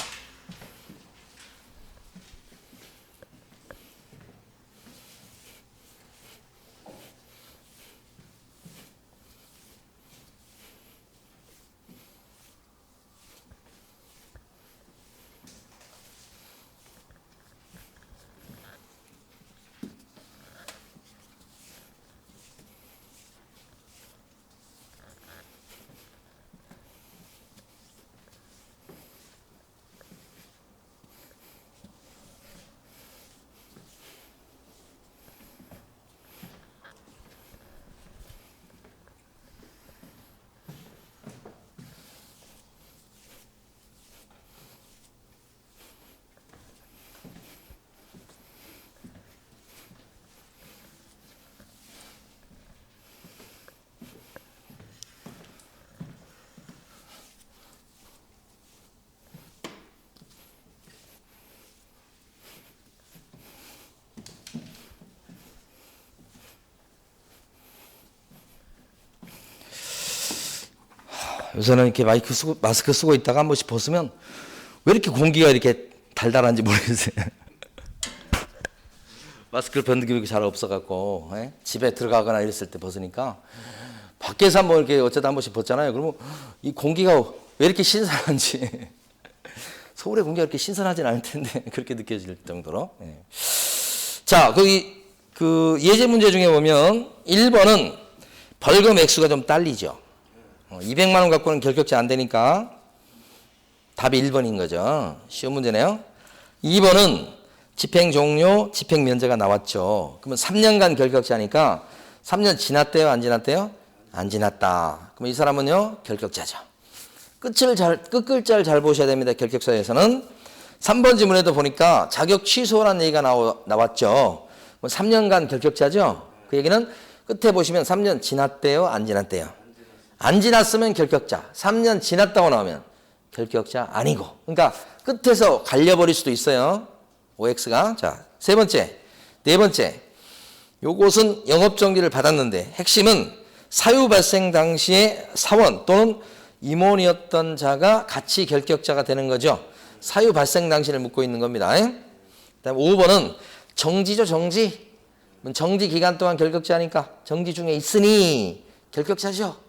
요새는 이렇게 마스크 쓰고 있다가 한 번씩 벗으면 왜 이렇게 공기가 이렇게 달달한지 모르겠어요. 마스크를 벗는 기분이 잘 없어갖고, 예? 집에 들어가거나 이랬을 때 벗으니까 밖에서 한번 이렇게 어쩌다 한 번씩 벗잖아요. 그러면 이 공기가 왜 이렇게 신선한지. 서울의 공기가 이렇게 신선하진 않을 텐데 그렇게 느껴질 정도로. 예. 자, 그 예제 문제 중에 보면 1번은 벌금 액수가 좀 딸리죠. 200만 원 갖고는 결격자 안 되니까 답이 1번인 거죠. 쉬운 문제네요. 2번은 집행 종료, 집행 면제가 나왔죠. 그러면 3년간 결격자니까 3년 지났대요, 안 지났대요? 안 지났다. 그럼 이 사람은요, 결격자죠. 끝글자를 잘 보셔야 됩니다. 결격사에서는. 3번 지문에도 보니까 자격 취소라는 얘기가 나왔죠. 3년간 결격자죠. 그 얘기는 끝에 보시면 3년 지났대요, 안 지났대요? 안 지났으면 결격자. 3년 지났다고 나오면 결격자 아니고. 그러니까 끝에서 갈려버릴 수도 있어요. OX가. 자, 세 번째, 네 번째. 요것은 영업정지를 받았는데 핵심은 사유 발생 당시에 사원 또는 임원이었던 자가 같이 결격자가 되는 거죠. 사유 발생 당시를 묻고 있는 겁니다. 그다음 5번은 정지죠, 정지. 정지 기간 동안 결격자니까 정지 중에 있으니 결격자죠.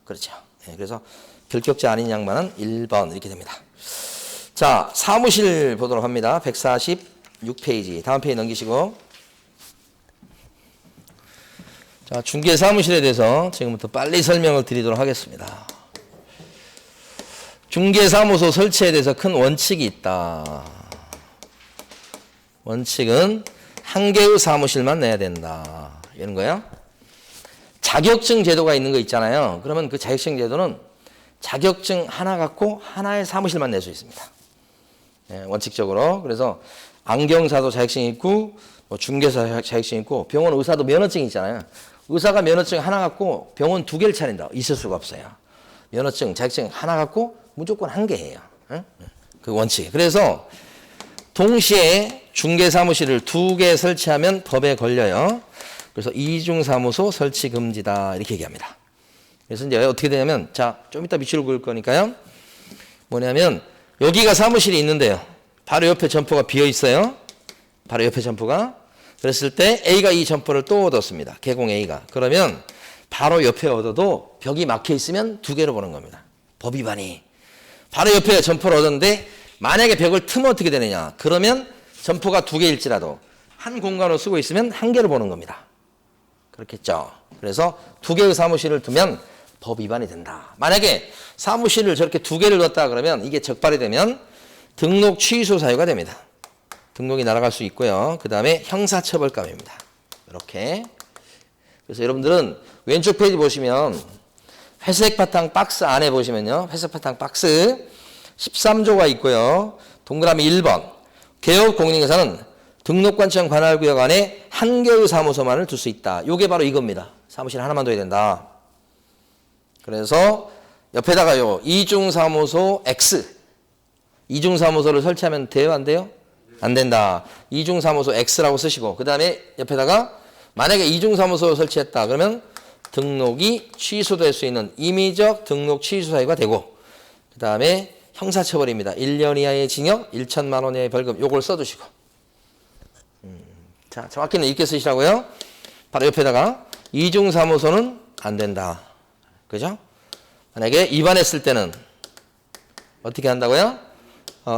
그렇죠. 그래서 결격자 아닌 양반은 1번 이렇게 됩니다. 자, 사무실 보도록 합니다. 146페이지. 다음 페이지 넘기시고. 자, 중개사무실에 대해서 지금부터 빨리 설명을 드리도록 하겠습니다. 중개사무소 설치에 대해서 큰 원칙이 있다. 원칙은 한 개의 사무실만 내야 된다. 이런 거예요. 자격증 제도가 있는 거 있잖아요. 그러면 그 자격증 제도는 자격증 하나 갖고 하나의 사무실만 낼 수 있습니다. 원칙적으로. 그래서 안경사도 자격증이 있고 중개사 자격증이 있고 병원 의사도 면허증이 있잖아요. 의사가 면허증 하나 갖고 병원 두 개를 차린다. 있을 수가 없어요. 면허증, 자격증 하나 갖고 무조건 한 개예요. 그 원칙. 그래서 동시에 중개사무실을 두 개 설치하면 법에 걸려요. 그래서 이중사무소 설치 금지다. 이렇게 얘기합니다. 그래서 이제 어떻게 되냐면, 자, 좀 이따 밑으로 그을 거니까요. 뭐냐면, 여기가 사무실이 있는데요. 바로 옆에 점포가 비어 있어요. 바로 옆에 점포가. 그랬을 때 A가 이 점포를 또 얻었습니다. 개공 A가. 그러면 바로 옆에 얻어도 벽이 막혀 있으면 두 개로 보는 겁니다. 법 위반이. 바로 옆에 점포를 얻었는데 만약에 벽을 트면 어떻게 되느냐. 그러면 점포가 두 개일지라도 한 공간으로 쓰고 있으면 한 개를 보는 겁니다. 그렇겠죠. 그래서 두 개의 사무실을 두면 법 위반이 된다. 만약에 사무실을 저렇게 두 개를 넣었다 그러면 이게 적발이 되면 등록 취소 사유가 됩니다. 등록이 날아갈 수 있고요. 그 다음에 형사처벌감입니다. 이렇게. 그래서 여러분들은 왼쪽 페이지 보시면 회색 바탕 박스 안에 보시면요. 회색 바탕 박스 13조가 있고요. 동그라미 1번. 개업공인회사는 등록관청 관할구역 안에 한 개의 사무소만을 둘 수 있다. 이게 바로 이겁니다. 사무실 하나만 둬야 된다. 그래서 옆에다가요. 이중사무소 X. 이중사무소를 설치하면 돼요? 안 돼요? 안 된다. 이중사무소 X라고 쓰시고 그 다음에 옆에다가 만약에 이중사무소 설치했다. 그러면 등록이 취소될 수 있는 임의적 등록 취소 사유가 되고 그 다음에 형사처벌입니다. 1년 이하의 징역, 1천만 원 이하의 벌금 요걸 써두시고 자 정확히는 이렇게 쓰시라고요. 바로 옆에다가 이중사무소는 안 된다. 그죠? 만약에 위반했을 때는 어떻게 한다고요?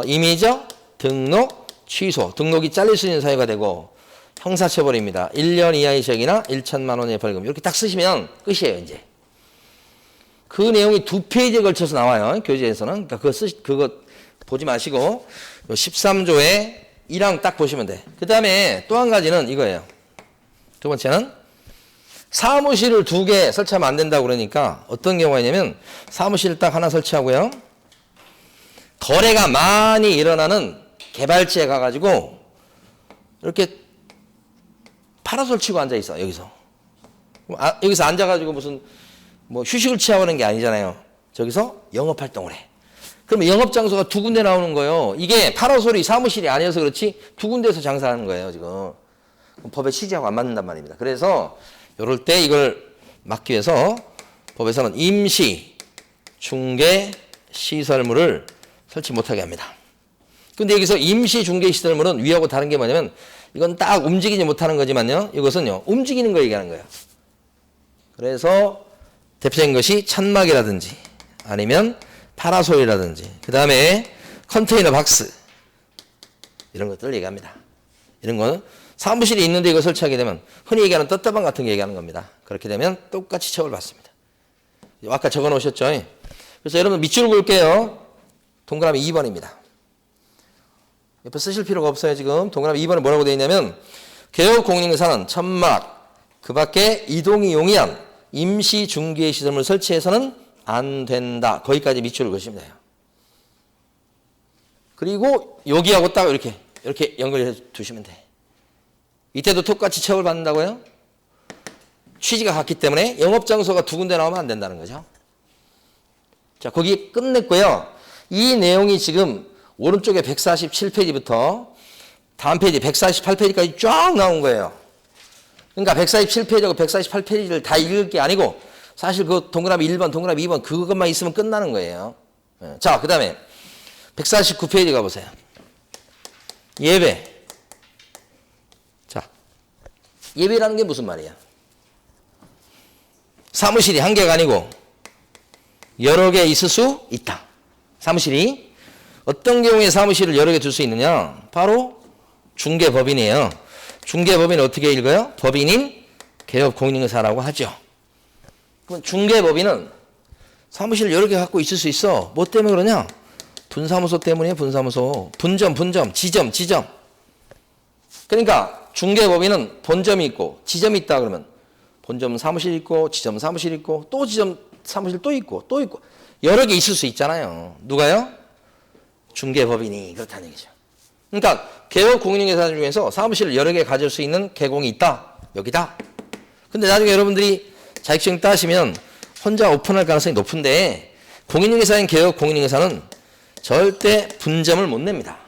임의적 등록 취소, 등록이 잘릴 수 있는 사유가 되고 형사처벌입니다. 1년 이하의 징역이나 1천만 원의 벌금 이렇게 딱 쓰시면 끝이에요. 이제 그 내용이 두 페이지에 걸쳐서 나와요. 교재에서는. 그러니까 그거 보지 마시고 13조의 1항 딱 보시면 돼. 그 다음에 또 한 가지는 이거예요. 두 번째는 사무실을 두 개 설치하면 안 된다고 그러니까 어떤 경우가 있냐면 사무실 딱 하나 설치하고요. 거래가 많이 일어나는 개발지에 가가지고 이렇게 파라솔 치고 앉아있어. 여기서. 여기서 앉아가지고 무슨 뭐 휴식을 취하는 게 아니잖아요. 저기서 영업활동을 해. 그러면 영업장소가 두 군데 나오는 거예요. 이게 파라솔이 사무실이 아니어서 그렇지 두 군데에서 장사하는 거예요. 지금. 법의 취지하고 안 맞는단 말입니다. 그래서 이럴 때 이걸 막기 위해서 법에서는 임시 중개 시설물을 설치 못하게 합니다. 근데 여기서 임시 중개 시설물은 위하고 다른 게 뭐냐면 이건 딱 움직이지 못하는 거지만요. 이것은요. 움직이는 거 얘기하는 거예요. 그래서 대표적인 것이 천막이라든지 아니면 파라솔이라든지 그 다음에 컨테이너 박스 이런 것들을 얘기합니다. 이런 거는 사무실이 있는데 이거 설치하게 되면 흔히 얘기하는 떴다방 같은 거 얘기하는 겁니다. 그렇게 되면 똑같이 처벌받습니다. 아까 적어 놓으셨죠? 그래서 여러분 밑줄 그을게요. 동그라미 2번입니다. 옆에 쓰실 필요가 없어요. 지금 동그라미 2번에 뭐라고 되어 있냐면 개업공인중개사는 천막 그 밖에 이동이 용이한 임시 중개 시설물 설치해서는 안 된다. 거기까지 밑줄을 그으시면 돼요. 그리고 여기하고 딱 이렇게 연결해 두시면 돼. 이때도 똑같이 처벌받는다고요? 취지가 같기 때문에 영업장소가 두 군데 나오면 안 된다는 거죠. 자, 거기 끝냈고요. 이 내용이 지금 오른쪽에 147페이지부터 다음 페이지 148페이지까지 쫙 나온 거예요. 그러니까 147페이지하고 148페이지를 다 읽을 게 아니고 사실 그 동그라미 1번, 동그라미 2번 그것만 있으면 끝나는 거예요. 자, 그 다음에 149페이지 가보세요. 예배. 자, 예배라는 게 무슨 말이야? 사무실이 한 개가 아니고 여러 개 있을 수 있다. 사무실이 어떤 경우에 사무실을 여러 개 둘 수 있느냐? 바로 중개법인이에요. 중개법인은 어떻게 읽어요? 법인인 개업공인중개사라고 하죠. 그럼 중개법인은 사무실 여러 개 갖고 있을 수 있어. 뭐 때문에 그러냐? 분사무소 때문이에요. 분사무소. 분점, 지점. 그러니까 중개법인은 본점이 있고 지점이 있다 그러면 본점 사무실 있고 지점 사무실 있고 또 지점 사무실 또 있고 여러 개 있을 수 있잖아요. 누가요? 중개법인이 그렇다는 얘기죠. 그러니까 개업공인중개사 중에서 사무실을 여러 개 가질 수 있는 개공이 있다. 여기다. 근데 나중에 여러분들이 자격증 따시면 혼자 오픈할 가능성이 높은데 공인중개사인 개업공인중개사는 절대 분점을 못 냅니다.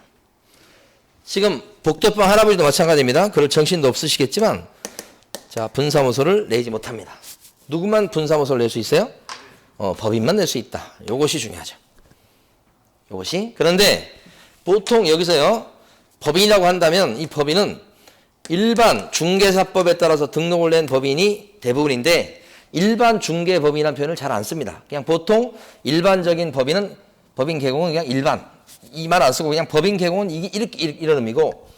지금 복덕방 할아버지도 마찬가지입니다. 그럴 정신도 없으시겠지만 자, 분사무소를 내지 못합니다. 누구만 분사무소를 낼 수 있어요? 법인만 낼 수 있다. 이것이 중요하죠. 이것이. 그런데 보통 여기서요. 법인이라고 한다면 이 법인은 일반 중개사법에 따라서 등록을 낸 법인이 대부분인데 일반 중개법인이라는 표현을 잘 안 씁니다. 그냥 보통 일반적인 법인은 법인 개공은 그냥 일반. 이 말 안 쓰고 그냥 법인 개공은 이런 의미고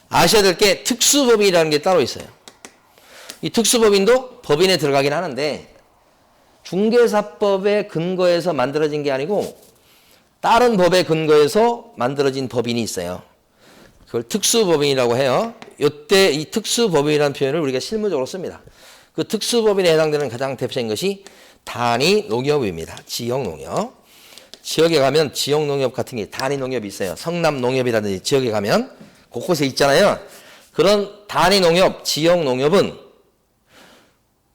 아셔야 될 게 특수법인이라는 게 따로 있어요. 이 특수법인도 법인에 들어가긴 하는데 중개사법에 근거해서 만들어진 게 아니고 다른 법에 근거해서 만들어진 법인이 있어요. 그걸 특수법인이라고 해요. 이때 이 특수법인이라는 표현을 우리가 실무적으로 씁니다. 그 특수법인에 해당되는 가장 대표적인 것이 단위농협입니다. 지역농협. 지역에 가면 지역농협 같은 게 단위농협이 있어요. 성남농협이라든지 지역에 가면 곳곳에 있잖아요. 그런 단위농협, 지역농협은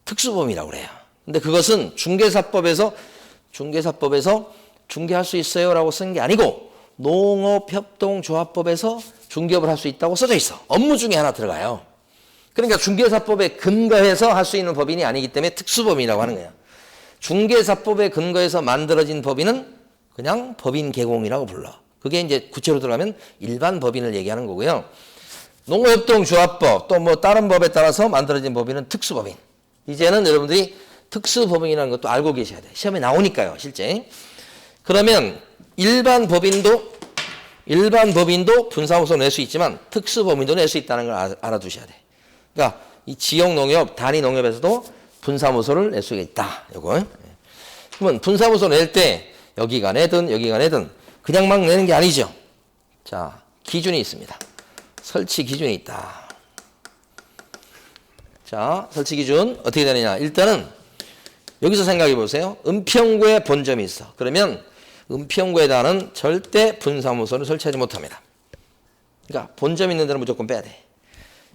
특수법인이라고 그래요. 근데 그것은 중개사법에서 중개할 수 있어요라고 쓴 게 아니고 농업협동조합법에서 중개업을 할 수 있다고 써져 있어. 업무 중에 하나 들어가요. 그러니까 중개사법에 근거해서 할 수 있는 법인이 아니기 때문에 특수법인이라고 하는 거예요. 중개사법에 근거해서 만들어진 법인은 그냥 법인 개공이라고 불러. 그게 이제 구체로 들어가면 일반 법인을 얘기하는 거고요. 농업협동조합법 또 뭐 다른 법에 따라서 만들어진 법인은 특수법인. 이제는 여러분들이 특수법인이라는 것도 알고 계셔야 돼요. 시험에 나오니까요, 실제. 그러면 일반 법인도 분사무소 낼 수 있지만 특수법인도 낼 수 있다는 걸 알아두셔야 돼. 그러니까 이 지역농협, 단위농협에서도 분사무소를 낼 수가 있다. 요거. 그러면 분사무소 낼 때 여기가 내든 그냥 막 내는 게 아니죠. 자, 기준이 있습니다. 설치 기준이 있다. 자, 설치 기준 어떻게 되느냐. 일단은 여기서 생각해 보세요. 은평구에 본점이 있어. 그러면 은평구에다는 절대 분사무소를 설치하지 못합니다. 그러니까 본점 있는 데는 무조건 빼야 돼.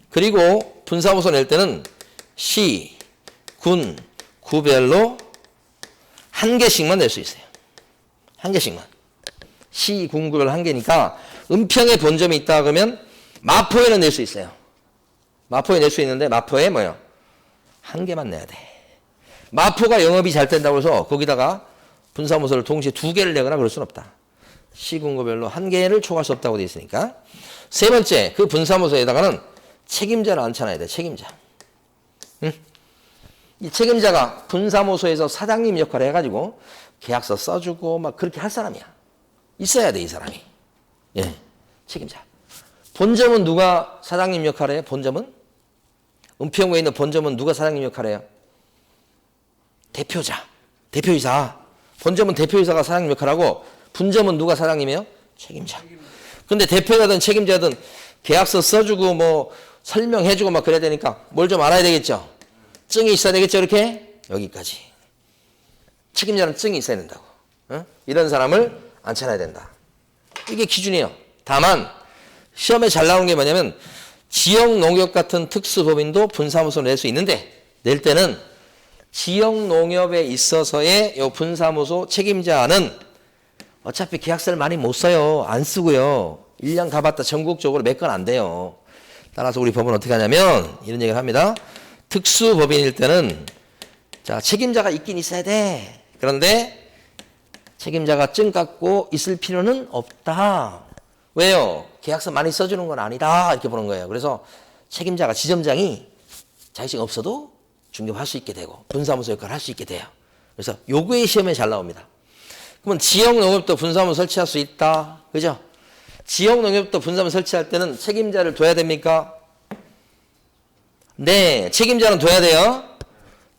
그리고 분사무소 낼 때는 시, 군, 구별로 한 개씩만 낼 수 있어요. 한 개씩만. 시, 군, 구별 한 개니까 은평에 본점이 있다 그러면 마포에는 낼 수 있어요. 마포에 낼 수 있는데 마포에 한 개만 내야 돼. 마포가 영업이 잘 된다고 해서 거기다가 분사무소를 동시에 2개를 내거나 그럴 수는 없다. 시군구별로 1개를 초과할 수 없다고 되어 있으니까. 세 번째, 그 분사무소에다가는 책임자를 앉혀놔야 돼. 책임자. 응? 이 책임자가 분사무소에서 사장님 역할을 해가지고 계약서 써주고 막 그렇게 할 사람이야. 있어야 돼, 이 사람이. 예, 책임자. 본점은 누가 사장님 역할을 해요? 본점은? 은평구에 있는 본점은 누가 사장님 역할을 해요? 대표자, 대표이사. 본점은 대표이사가 사장님 역할하고 분점은 누가 사장님이에요? 책임자. 근데 대표자든 책임자든 계약서 써주고 뭐 설명해주고 막 그래야 되니까 뭘 좀 알아야 되겠죠? 증이 있어야 되겠죠, 이렇게? 여기까지. 책임자는 증이 있어야 된다고. 어? 이런 사람을 앉혀놔야 된다. 이게 기준이에요. 다만 시험에 잘 나오는 게 뭐냐면 지역농협 같은 특수법인도 분사무소를 낼 수 있는데 낼 때는 지역농협에 있어서의 요 분사무소 책임자는 어차피 계약서를 많이 못 써요. 안 쓰고요. 1년 가봤다 전국적으로 몇 건 안 돼요. 따라서 우리 법은 어떻게 하냐면 이런 얘기를 합니다. 특수법인일 때는 자, 책임자가 있긴 있어야 돼. 그런데 책임자가 증 갖고 있을 필요는 없다. 왜요? 계약서 많이 써주는 건 아니다. 이렇게 보는 거예요. 그래서 책임자가 지점장이 자격증 없어도 중개할 수 있게 되고 분사무소 역할을 할 수 있게 돼요. 그래서 요거의 시험에 잘 나옵니다. 그러면 지역농협도 분사무소 설치할 수 있다. 그죠? 지역농협도 분사무소 설치할 때는 책임자를 둬야 됩니까? 네, 책임자는 둬야 돼요.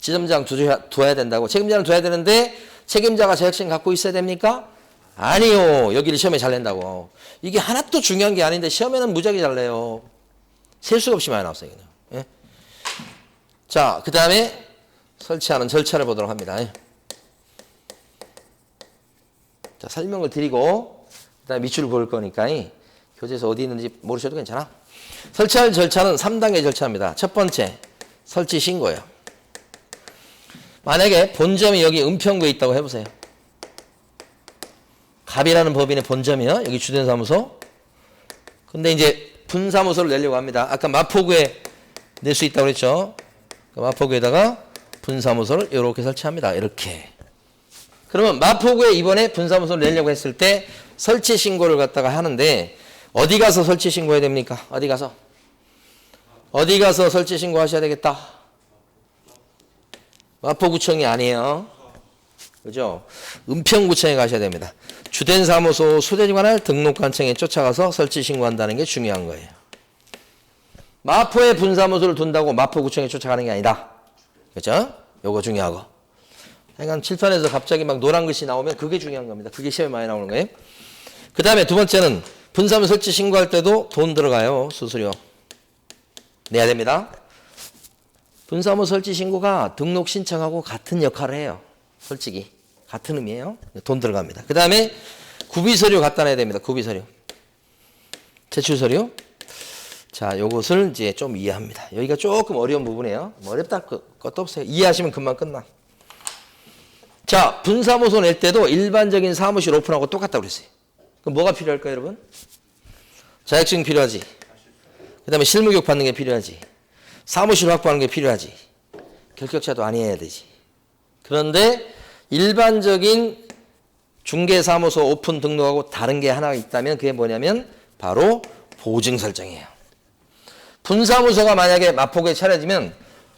지점장 둬야 된다고. 책임자는 둬야 되는데 책임자가 자격증 갖고 있어야 됩니까? 아니요. 여기를 시험에 잘 낸다고. 이게 하나도 중요한 게 아닌데 시험에는 무지하게 잘 내요. 셀 수가 없이 많이 나왔어요. 예? 자, 그 다음에 설치하는 절차를 보도록 합니다. 예? 자, 설명을 드리고 그다음에 밑줄을 볼 거니까 교재에서 어디 있는지 모르셔도 괜찮아. 설치할 절차는 3단계 절차입니다. 첫 번째, 설치 신고예요. 만약에 본점이 여기 은평구에 있다고 해보세요. 갑이라는 법인의 본점이요. 여기 주된 사무소. 근데 이제 분사무소를 내려고 합니다. 아까 마포구에 낼 수 있다고 그랬죠. 마포구에다가 분사무소를 이렇게 설치합니다. 이렇게. 그러면 마포구에 이번에 분사무소를 내려고 했을 때 설치 신고를 갖다가 하는데 어디 가서 설치 신고해야 됩니까? 어디 가서 설치 신고하셔야 되겠다. 마포구청이 아니에요. 그죠? 은평구청에 가셔야 됩니다. 주된 사무소 소재관할 등록관청에 쫓아가서 설치 신고한다는 게 중요한 거예요. 마포에 분사무소를 둔다고 마포구청에 쫓아가는 게 아니다. 그죠? 요거 중요하고. 하여간 칠판에서 갑자기 막 노란 글씨 나오면 그게 중요한 겁니다. 그게 시험에 많이 나오는 거예요. 그 다음에 두 번째는 분사무소 설치 신고할 때도 돈 들어가요. 수수료. 내야 됩니다. 분사무소 설치 신고가 등록 신청하고 같은 역할을 해요. 솔직히. 같은 의미예요. 돈 들어갑니다. 그 다음에 구비서류 갖다 놔야 됩니다. 구비서류. 제출서류. 자, 요것을 이제 좀 이해합니다. 여기가 조금 어려운 부분이에요. 뭐 어렵다 것도 없어요. 이해하시면 금방 끝나. 자, 분사무소 낼 때도 일반적인 사무실 오픈하고 똑같다고 그랬어요. 그럼 뭐가 필요할까요, 여러분? 자격증 필요하지. 그 다음에 실무교육 받는 게 필요하지. 사무실 확보하는 게 필요하지. 결격자도 아니어야 되지. 그런데 일반적인 중개사무소 오픈 등록하고 다른 게 하나 있다면 그게 뭐냐면 바로 보증 설정이에요. 분사무소가 만약에 마포구에 차려지면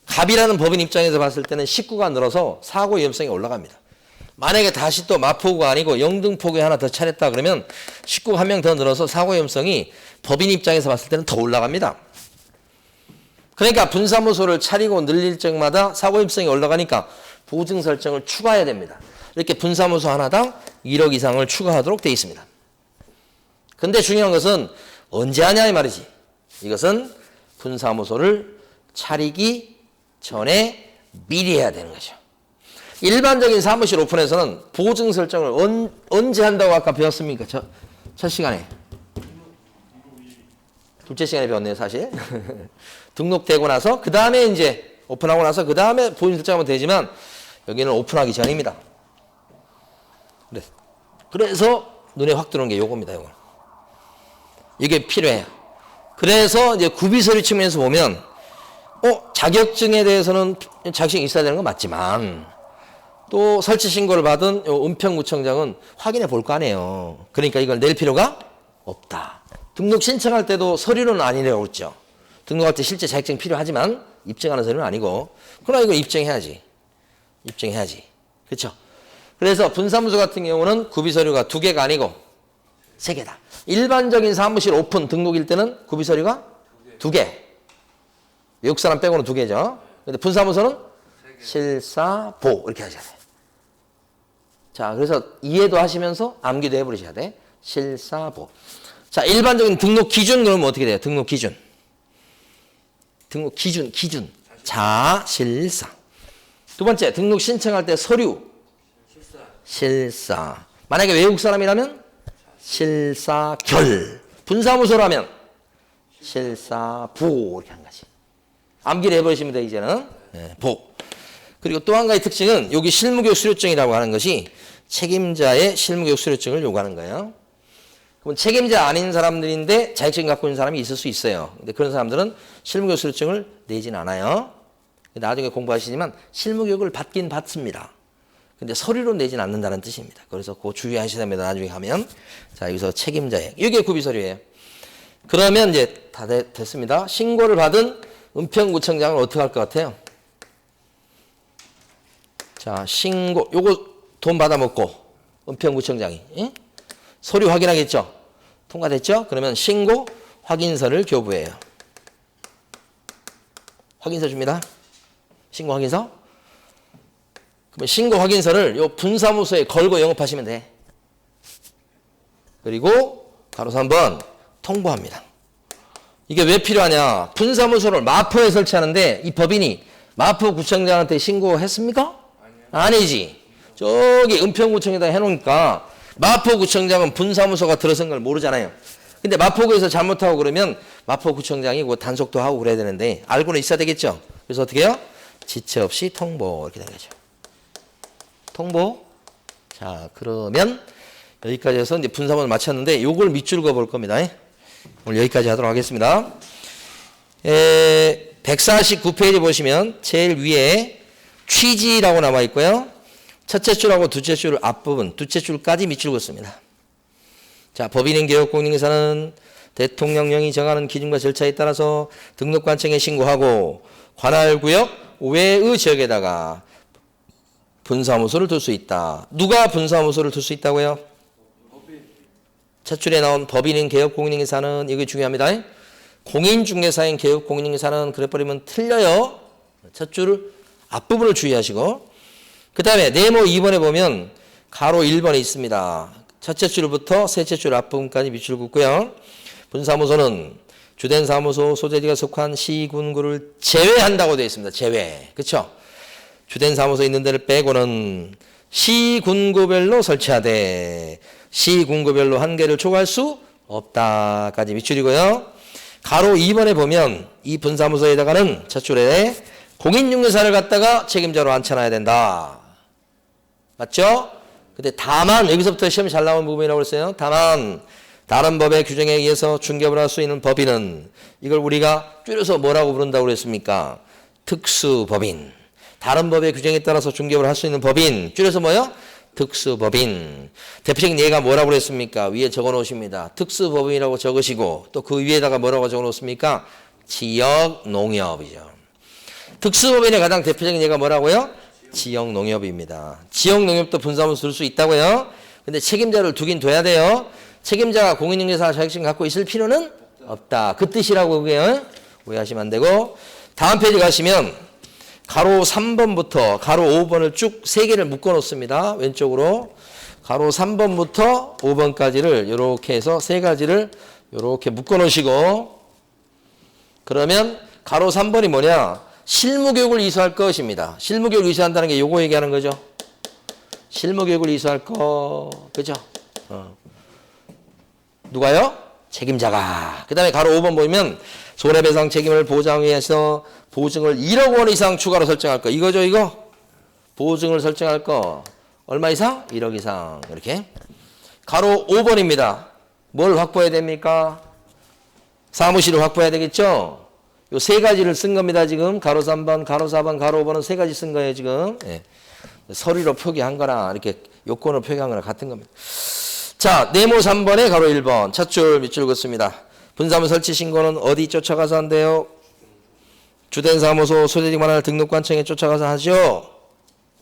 갑이라는 법인 입장에서 봤을 때는 식구가 늘어서 사고 위험성이 올라갑니다. 만약에 다시 또 마포구가 아니고 영등포구에 하나 더 차렸다 그러면 식구가 한 명 더 늘어서 사고 위험성이 법인 입장에서 봤을 때는 더 올라갑니다. 그러니까 분사무소를 차리고 늘릴 적마다 사고 위험성이 올라가니까 보증 설정을 추가해야 됩니다. 이렇게 분사무소 하나당 1억 이상을 추가하도록 되어 있습니다. 근데 중요한 것은 언제 하냐 이 말이지. 이것은 분사무소를 차리기 전에 미리 해야 되는 거죠. 일반적인 사무실 오픈에서는 보증 설정을 언제 한다고 아까 배웠습니까? 첫 시간에. 둘째 시간에 배웠네요, 사실. 등록되고 나서 그 다음에 이제 오픈하고 나서 그 다음에 보증 설정하면 되지만 여기는 오픈하기 전입니다. 그래서 눈에 확 들어오는 게 요겁니다, 요거. 이게 필요해요. 그래서 이제 구비서류 측면에서 보면 자격증에 대해서는 자격증이 있어야 되는 건 맞지만 또 설치 신고를 받은 요 은평구청장은 확인해 볼 거 아니에요. 그러니까 이걸 낼 필요가 없다. 등록 신청할 때도 서류는 아니라고 그랬죠. 등록할 때 실제 자격증 필요하지만 입증하는 서류는 아니고. 그러나 이거 입증해야지. 입증해야지. 그렇죠? 그래서 분사무소 같은 경우는 구비서류가 2개가 아니고 3개다. 일반적인 사무실 오픈 등록일 때는 구비서류가 2개. 외국 사람 빼고는 2개죠. 근데 분사무소는 실사보 이렇게 하셔야 돼. 자, 그래서 이해도 하시면서 암기도 해버리셔야 돼. 실사보. 자, 일반적인 등록 기준 그러면 어떻게 돼요? 등록 기준. 등록 기준. 자실사. 두 번째, 등록 신청할 때 서류. 실사. 만약에 외국 사람이라면 실사결. 분사무소라면 실사보 이렇게 한 거지. 암기를 해버리시면 돼 이제는. 네, 보. 그리고 또 한 가지 특징은 여기 실무교육 수료증이라고 하는 것이 책임자의 실무교육 수료증을 요구하는 거예요. 그럼 책임자 아닌 사람들인데 자격증 갖고 있는 사람이 있을 수 있어요. 근데 그런 사람들은 실무교육 수료증을 내진 않아요. 나중에 공부하시지만 실무교육을 받긴 받습니다. 근데 서류로 내진 않는다는 뜻입니다. 그래서 그거 주의하셔야 됩니다. 나중에 가면. 자, 여기서 책임자의. 이게 구비서류예요. 그러면 이제 다 됐습니다. 신고를 받은 은평구청장은 어떻게 할 것 같아요? 자, 신고, 요거 돈 받아먹고, 은평구청장이. 예? 서류 확인하겠죠? 통과됐죠? 그러면 신고 확인서를 교부해요. 확인서 줍니다. 신고 확인서. 그러면 신고 확인서를 요 분사무소에 걸고 영업하시면 돼. 그리고 가로 3번 통보합니다. 이게 왜 필요하냐? 분사무소를 마포에 설치하는데 이 법인이 마포구청장한테 신고했습니까? 아니지. 저기 은평구청에다 해놓으니까 마포구청장은 분사무소가 들어선 걸 모르잖아요. 근데 마포구에서 잘못하고 그러면 마포구청장이 그 단속도 하고 그래야 되는데 알고는 있어야 되겠죠. 그래서 어떻게 해요? 지체 없이 통보 이렇게 되는 거죠. 통보. 자, 그러면 여기까지 해서 이제 분사무소를 마쳤는데 요걸 밑줄 그어 겁니다. 오늘 여기까지 하도록 하겠습니다. 149페이지 보시면 제일 위에 취지라고 남아 있고요. 첫째 줄하고 둘째 줄 앞부분, 둘째 줄까지 밑줄 긋습니다. 자, 법인인 개업공인회사는 대통령령이 정하는 기준과 절차에 따라서 등록관청에 신고하고 관할구역 외의 지역에다가 분사무소를 둘 수 있다. 누가 분사무소를 둘 수 있다고요? 첫 줄에 나온 법인인 개업공인회사는 이게 중요합니다. 공인중개사인 개업공인회사는 그래버리면 틀려요. 첫 줄 앞부분을 주의하시고 그 다음에 네모 2번에 보면 가로 1번에 있습니다. 첫째 줄부터 셋째 줄 앞부분까지 밑줄 긋고요. 분사무소는 주된 사무소 소재지가 속한 시군구를 제외한다고 되어 있습니다. 제외. 그렇죠? 주된 사무소 있는 데를 빼고는 시군구별로 설치하되 시군구별로 한 개를 초과할 수 없다까지 밑줄이고요. 가로 2번에 보면 이 분사무소에다가는 첫 줄에 공인중개사를 갖다가 책임자로 앉혀놔야 된다. 맞죠? 근데 다만 여기서부터 시험이 잘 나오는 부분이라고 그랬어요. 다만 다른 법의 규정에 의해서 중개업을 할 수 있는 법인은 이걸 우리가 줄여서 뭐라고 부른다고 그랬습니까? 특수법인. 다른 법의 규정에 따라서 중개업을 할 수 있는 법인. 줄여서 뭐요? 특수법인. 대표적인 예가 뭐라고 그랬습니까? 위에 적어 놓으십니다. 특수법인이라고 적으시고 또 그 위에다가 뭐라고 적어 놓습니까? 지역농협이죠. 특수법인의 가장 대표적인 예가 뭐라고요? 지역농협입니다. 지역농협도 분사무소 둘 수 있다고요. 근데 책임자를 두긴 둬야 돼요. 책임자가 공인중개사 자격증 갖고 있을 필요는 없다. 그 뜻이라고 그게 오해하시면 안 되고 다음 페이지 가시면 가로 3번부터 가로 5번을 쭉 3개를 묶어 놓습니다. 왼쪽으로 가로 3번부터 5번까지를 이렇게 해서 3가지를 이렇게 묶어 놓으시고 그러면 가로 3번이 뭐냐? 실무교육을 이수할 것입니다. 실무교육을 이수한다는 게 요거 얘기하는 거죠. 실무교육을 이수할 거. 그죠? 누가요? 책임자가. 그 다음에 가로 5번 보면 손해배상 책임을 보장하기 위해서 보증을 1억 원 이상 추가로 설정할 거. 이거죠, 이거? 보증을 설정할 거. 얼마 이상? 1억 이상. 이렇게. 가로 5번입니다. 뭘 확보해야 됩니까? 사무실을 확보해야 되겠죠? 요 3가지를 쓴 겁니다, 지금. 가로 3번, 가로 4번, 가로 5번은 3가지 쓴 거예요, 지금. 예. 서류로 표기한 거나 이렇게 요건으로 표기한 거나 같은 겁니다. 자, 네모 3번에 가로 1번. 첫 줄, 밑줄 긋습니다. 분사무 설치 신고는 어디 쫓아가서 한대요? 주된 사무소 소재직 관할 등록관청에 쫓아가서 하죠.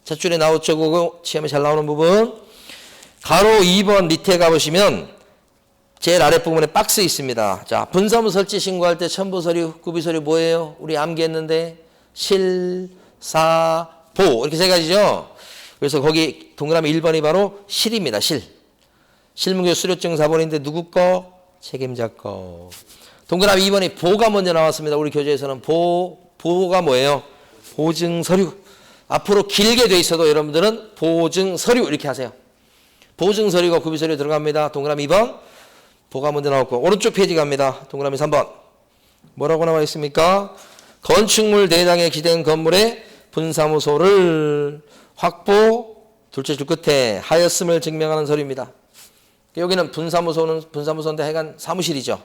첫 줄에 나오죠. 그거 시험에 잘 나오는 부분. 가로 2번 밑에 가보시면 제일 아랫부분에 박스 있습니다. 자, 분사무 설치 신고할 때 첨부 서류, 구비 서류 뭐예요? 우리 암기했는데 실, 사, 보 이렇게 세 가지죠. 그래서 거기 동그라미 1번이 바로 실입니다. 실. 실무교 수료증 사본인데 누구 거? 책임자 거. 동그라미 2번이 보가 먼저 나왔습니다. 우리 교재에서는 보가 뭐예요? 보증 서류. 앞으로 길게 돼 있어도 여러분들은 보증 서류 이렇게 하세요. 보증 서류가 구비 서류 들어갑니다. 동그라미 2번. 보가 먼저 나왔고 오른쪽 페이지 갑니다. 동그라미 3번. 뭐라고 나와 있습니까? 건축물 대장에 기댄 건물의 분사무소를 확보 둘째 줄 끝에 하였음을 증명하는 서류입니다. 여기는 분사무소인데 하여간 사무실이죠.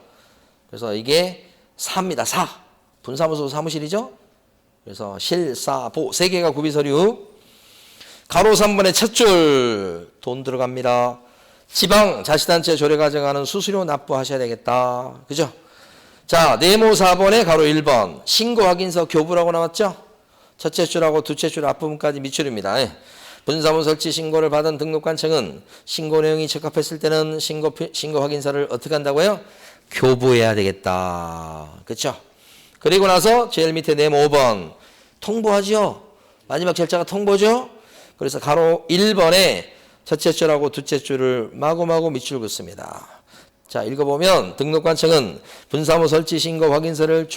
그래서 이게 사입니다. 사. 분사무소 사무실이죠. 그래서 실, 사, 보 세 개가 구비 서류. 가로 3번의 첫 줄 돈 들어갑니다. 지방 자치단체 조례 가져가는 수수료 납부하셔야 되겠다. 그죠? 자, 네모 4번에 가로 1번. 신고 확인서 교부라고 나왔죠? 첫째 줄하고 둘째 줄 앞부분까지 밑줄입니다. 예. 분사무 설치 신고를 받은 등록관청은 신고 내용이 적합했을 때는 신고 확인서를 어떻게 한다고요? 교부해야 되겠다. 그렇죠? 그리고 나서 제일 밑에 네모 5번. 통보하죠? 마지막 절차가 통보죠? 그래서 가로 1번에 첫째 줄하고 둘째 줄을 마구마구 밑줄 긋습니다. 자, 읽어보면 등록관청은 분사무 설치 신고 확인서를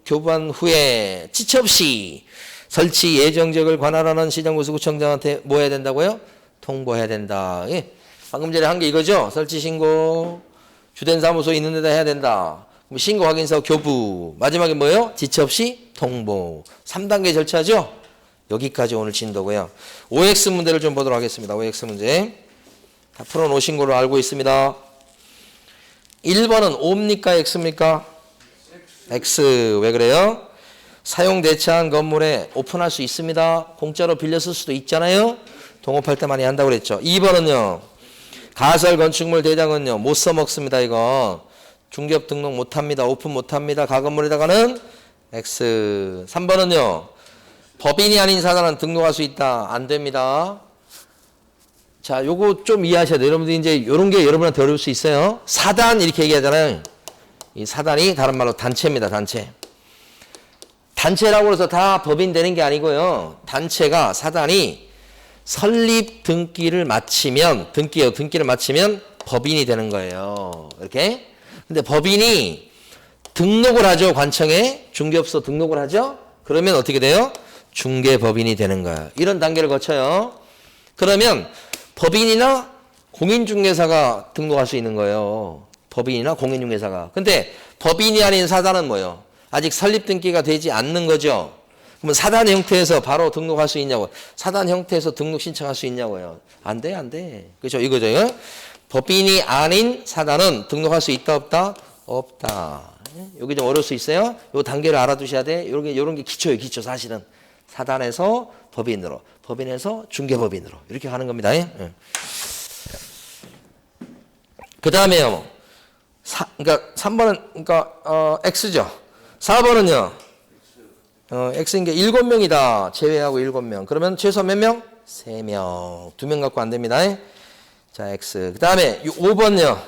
교부한 후에 지체 없이 설치 예정지역을 관할하는 시정구수구청장한테 뭐 해야 된다고요? 통보해야 된다. 예. 방금 전에 한 게 이거죠? 설치 신고 주된 사무소에 있는 데다 해야 된다. 그럼 신고 확인서 교부. 마지막에 뭐예요? 지체 없이 통보. 3단계 절차죠? 여기까지 오늘 진도고요. OX 문제를 좀 보도록 하겠습니다. OX 문제. 다 풀어놓으신 걸로 알고 있습니다. 1번은 O입니까? X입니까? X. 왜 그래요? 사용 대체한 건물에 오픈할 수 있습니다. 공짜로 빌려 쓸 수도 있잖아요. 동업할 때 많이 한다고 그랬죠. 2번은요. 가설 건축물 대장은요. 못 써먹습니다. 이거. 중개업 등록 못합니다. 오픈 못합니다. 가건물에다가는 X. 3번은요. 법인이 아닌 사단은 등록할 수 있다. 안 됩니다. 자, 요거 좀 이해하셔야 돼요. 여러분들 이제 요런 게 여러분한테 어려울 수 있어요. 사단 이렇게 얘기하잖아요. 이 사단이 다른 말로 단체입니다. 단체. 단체라고 해서 다 법인 되는 게 아니고요. 단체가 사단이 설립 등기를 마치면 등기를 마치면 법인이 되는 거예요. 이렇게. 근데 법인이 등록을 하죠. 관청에 중개업소 등록을 하죠. 그러면 어떻게 돼요? 중개법인이 되는 거예요. 이런 단계를 거쳐요. 그러면 법인이나 공인중개사가 등록할 수 있는 거예요. 법인이나 공인중개사가. 근데 법인이 아닌 사단은 뭐예요? 아직 설립 등기가 되지 않는 거죠. 그러면 사단 형태에서 바로 등록할 수 있냐고. 사단 형태에서 등록 신청할 수 있냐고요. 안 돼, 안 돼. 그렇죠? 이거죠. 이거? 법인이 아닌 사단은 등록할 수 있다, 없다? 없다. 여기 좀 어려울 수 있어요. 요 단계를 알아두셔야 돼. 요런 게 기초예요, 기초 사실은. 사단에서 법인으로, 법인에서 중개법인으로 이렇게 하는 겁니다. 예? 그 다음에요. 그러니까 3번은 그러니까 X죠. 4번은요. X인 게 7명이다. 제외하고 7명. 그러면 최소 몇 명? 3명. 2명 갖고 안 됩니다. 예? 자, X. 그 다음에 5번요.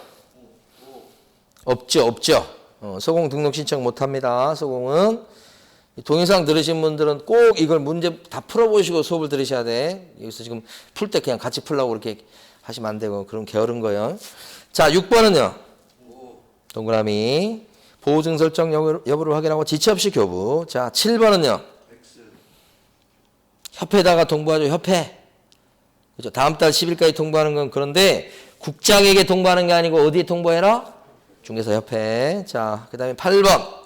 없죠. 소공 등록 신청 못 합니다. 소공은. 동영상 들으신 분들은 꼭 이걸 문제 다 풀어보시고 수업을 들으셔야 돼. 여기서 지금 풀 때 그냥 같이 풀라고 그렇게 하시면 안 되고 그럼 게으른 거예요. 자, 6번은요. 동그라미. 보호증 설정 여부를 확인하고 지체 없이 교부. 자, 7번은요. 협회에다가 통보하죠. 협회. 그죠? 다음 달 10일까지 통보하는 건 그런데 국장에게 통보하는 게 아니고 어디에 통보해라? 중개사 협회. 자, 그 다음에 8번.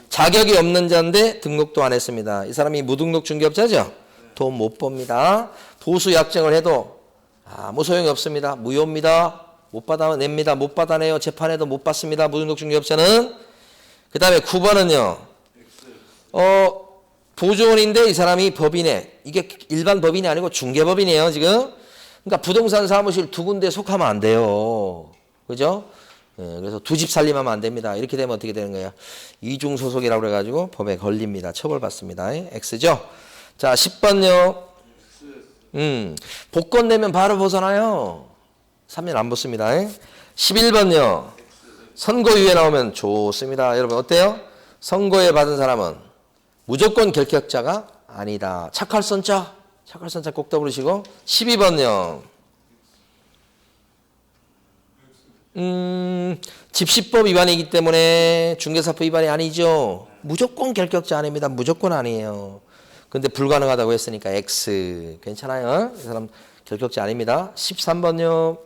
자격이 없는 자인데 등록도 안 했습니다. 이 사람이 무등록 중개업자죠? 돈 못 법니다. 보수 약정을 해도 아무 소용이 없습니다. 무효입니다. 못 받아냅니다. 못 받아내요. 재판에도 못 받습니다. 무등록 중개업자는. 그 다음에 9번은요. 부조원인데 이 사람이 법인에, 이게 일반 법인이 아니고 중개법인이에요, 지금. 그러니까 부동산 사무실 두 군데 속하면 안 돼요. 그죠? 예, 그래서 두 집 살림하면 안 됩니다. 이렇게 되면 어떻게 되는 거예요? 이중 소속이라고 그래가지고 법에 걸립니다. 처벌받습니다. X죠? 자, 10번요. 복권 내면 바로 벗어나요. 3년 안 벗습니다. 11번요. 선고유예 나오면 좋습니다. 여러분 어때요? 선고유예 받은 사람은 무조건 결격자가 아니다. 착할선자. 착할선자 꼭 떠부르시고. 12번요. 집시법 위반이기 때문에 중개사법 위반이 아니죠. 무조건 결격자 아닙니다. 무조건 아니에요. 근데 불가능하다고 했으니까 X. 괜찮아요? 이 사람 결격자 아닙니다. 13번요.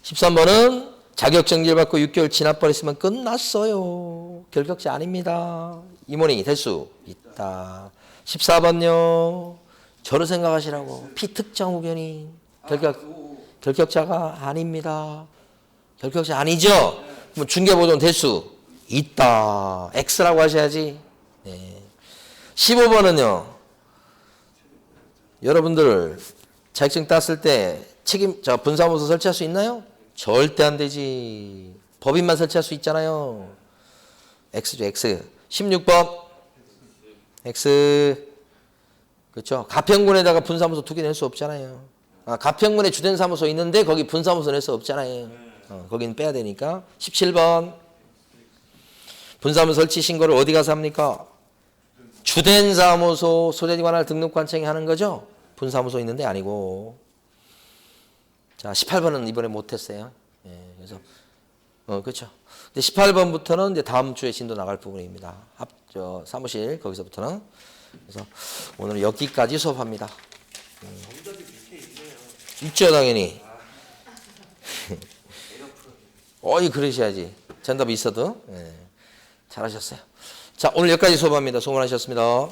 13번은 자격정지를 받고 6개월 지나버렸으면 끝났어요. 결격자 아닙니다. 임원이 될 수 있다. 14번요. 저를 생각하시라고. 피특정 후견인. 결격자가 아닙니다. 결격자 아니죠? 그럼 중개보존 될 수 있다. X라고 하셔야지. 네. 15번은요. 여러분들 자격증 땄을 때 분사무소 설치할 수 있나요? 절대 안 되지. 법인만 설치할 수 있잖아요. X죠, X. 16번. X. 그렇죠. 가평군에다가 분사무소 2개 낼 수 없잖아요. 가평군에 주된 사무소 있는데 거기 분사무소 낼 수 없잖아요. 거기는 빼야 되니까. 17번. 분사무소 설치 신고를 어디 가서 합니까? 주된 사무소 소재지 관할 등록 관청이 하는 거죠. 분사무소 있는데 아니고. 자, 18번은 이번에 못했어요. 예, 그래서 그렇죠. 근데 18번부터는 이제 다음 주에 진도 나갈 부분입니다. 사무실 거기서부터는. 그래서 오늘 여기까지 수업합니다. 있죠, 당연히. 그러셔야지. 정답이 있어도. 예, 잘하셨어요. 자, 오늘 여기까지 수업합니다. 수고 많으셨습니다.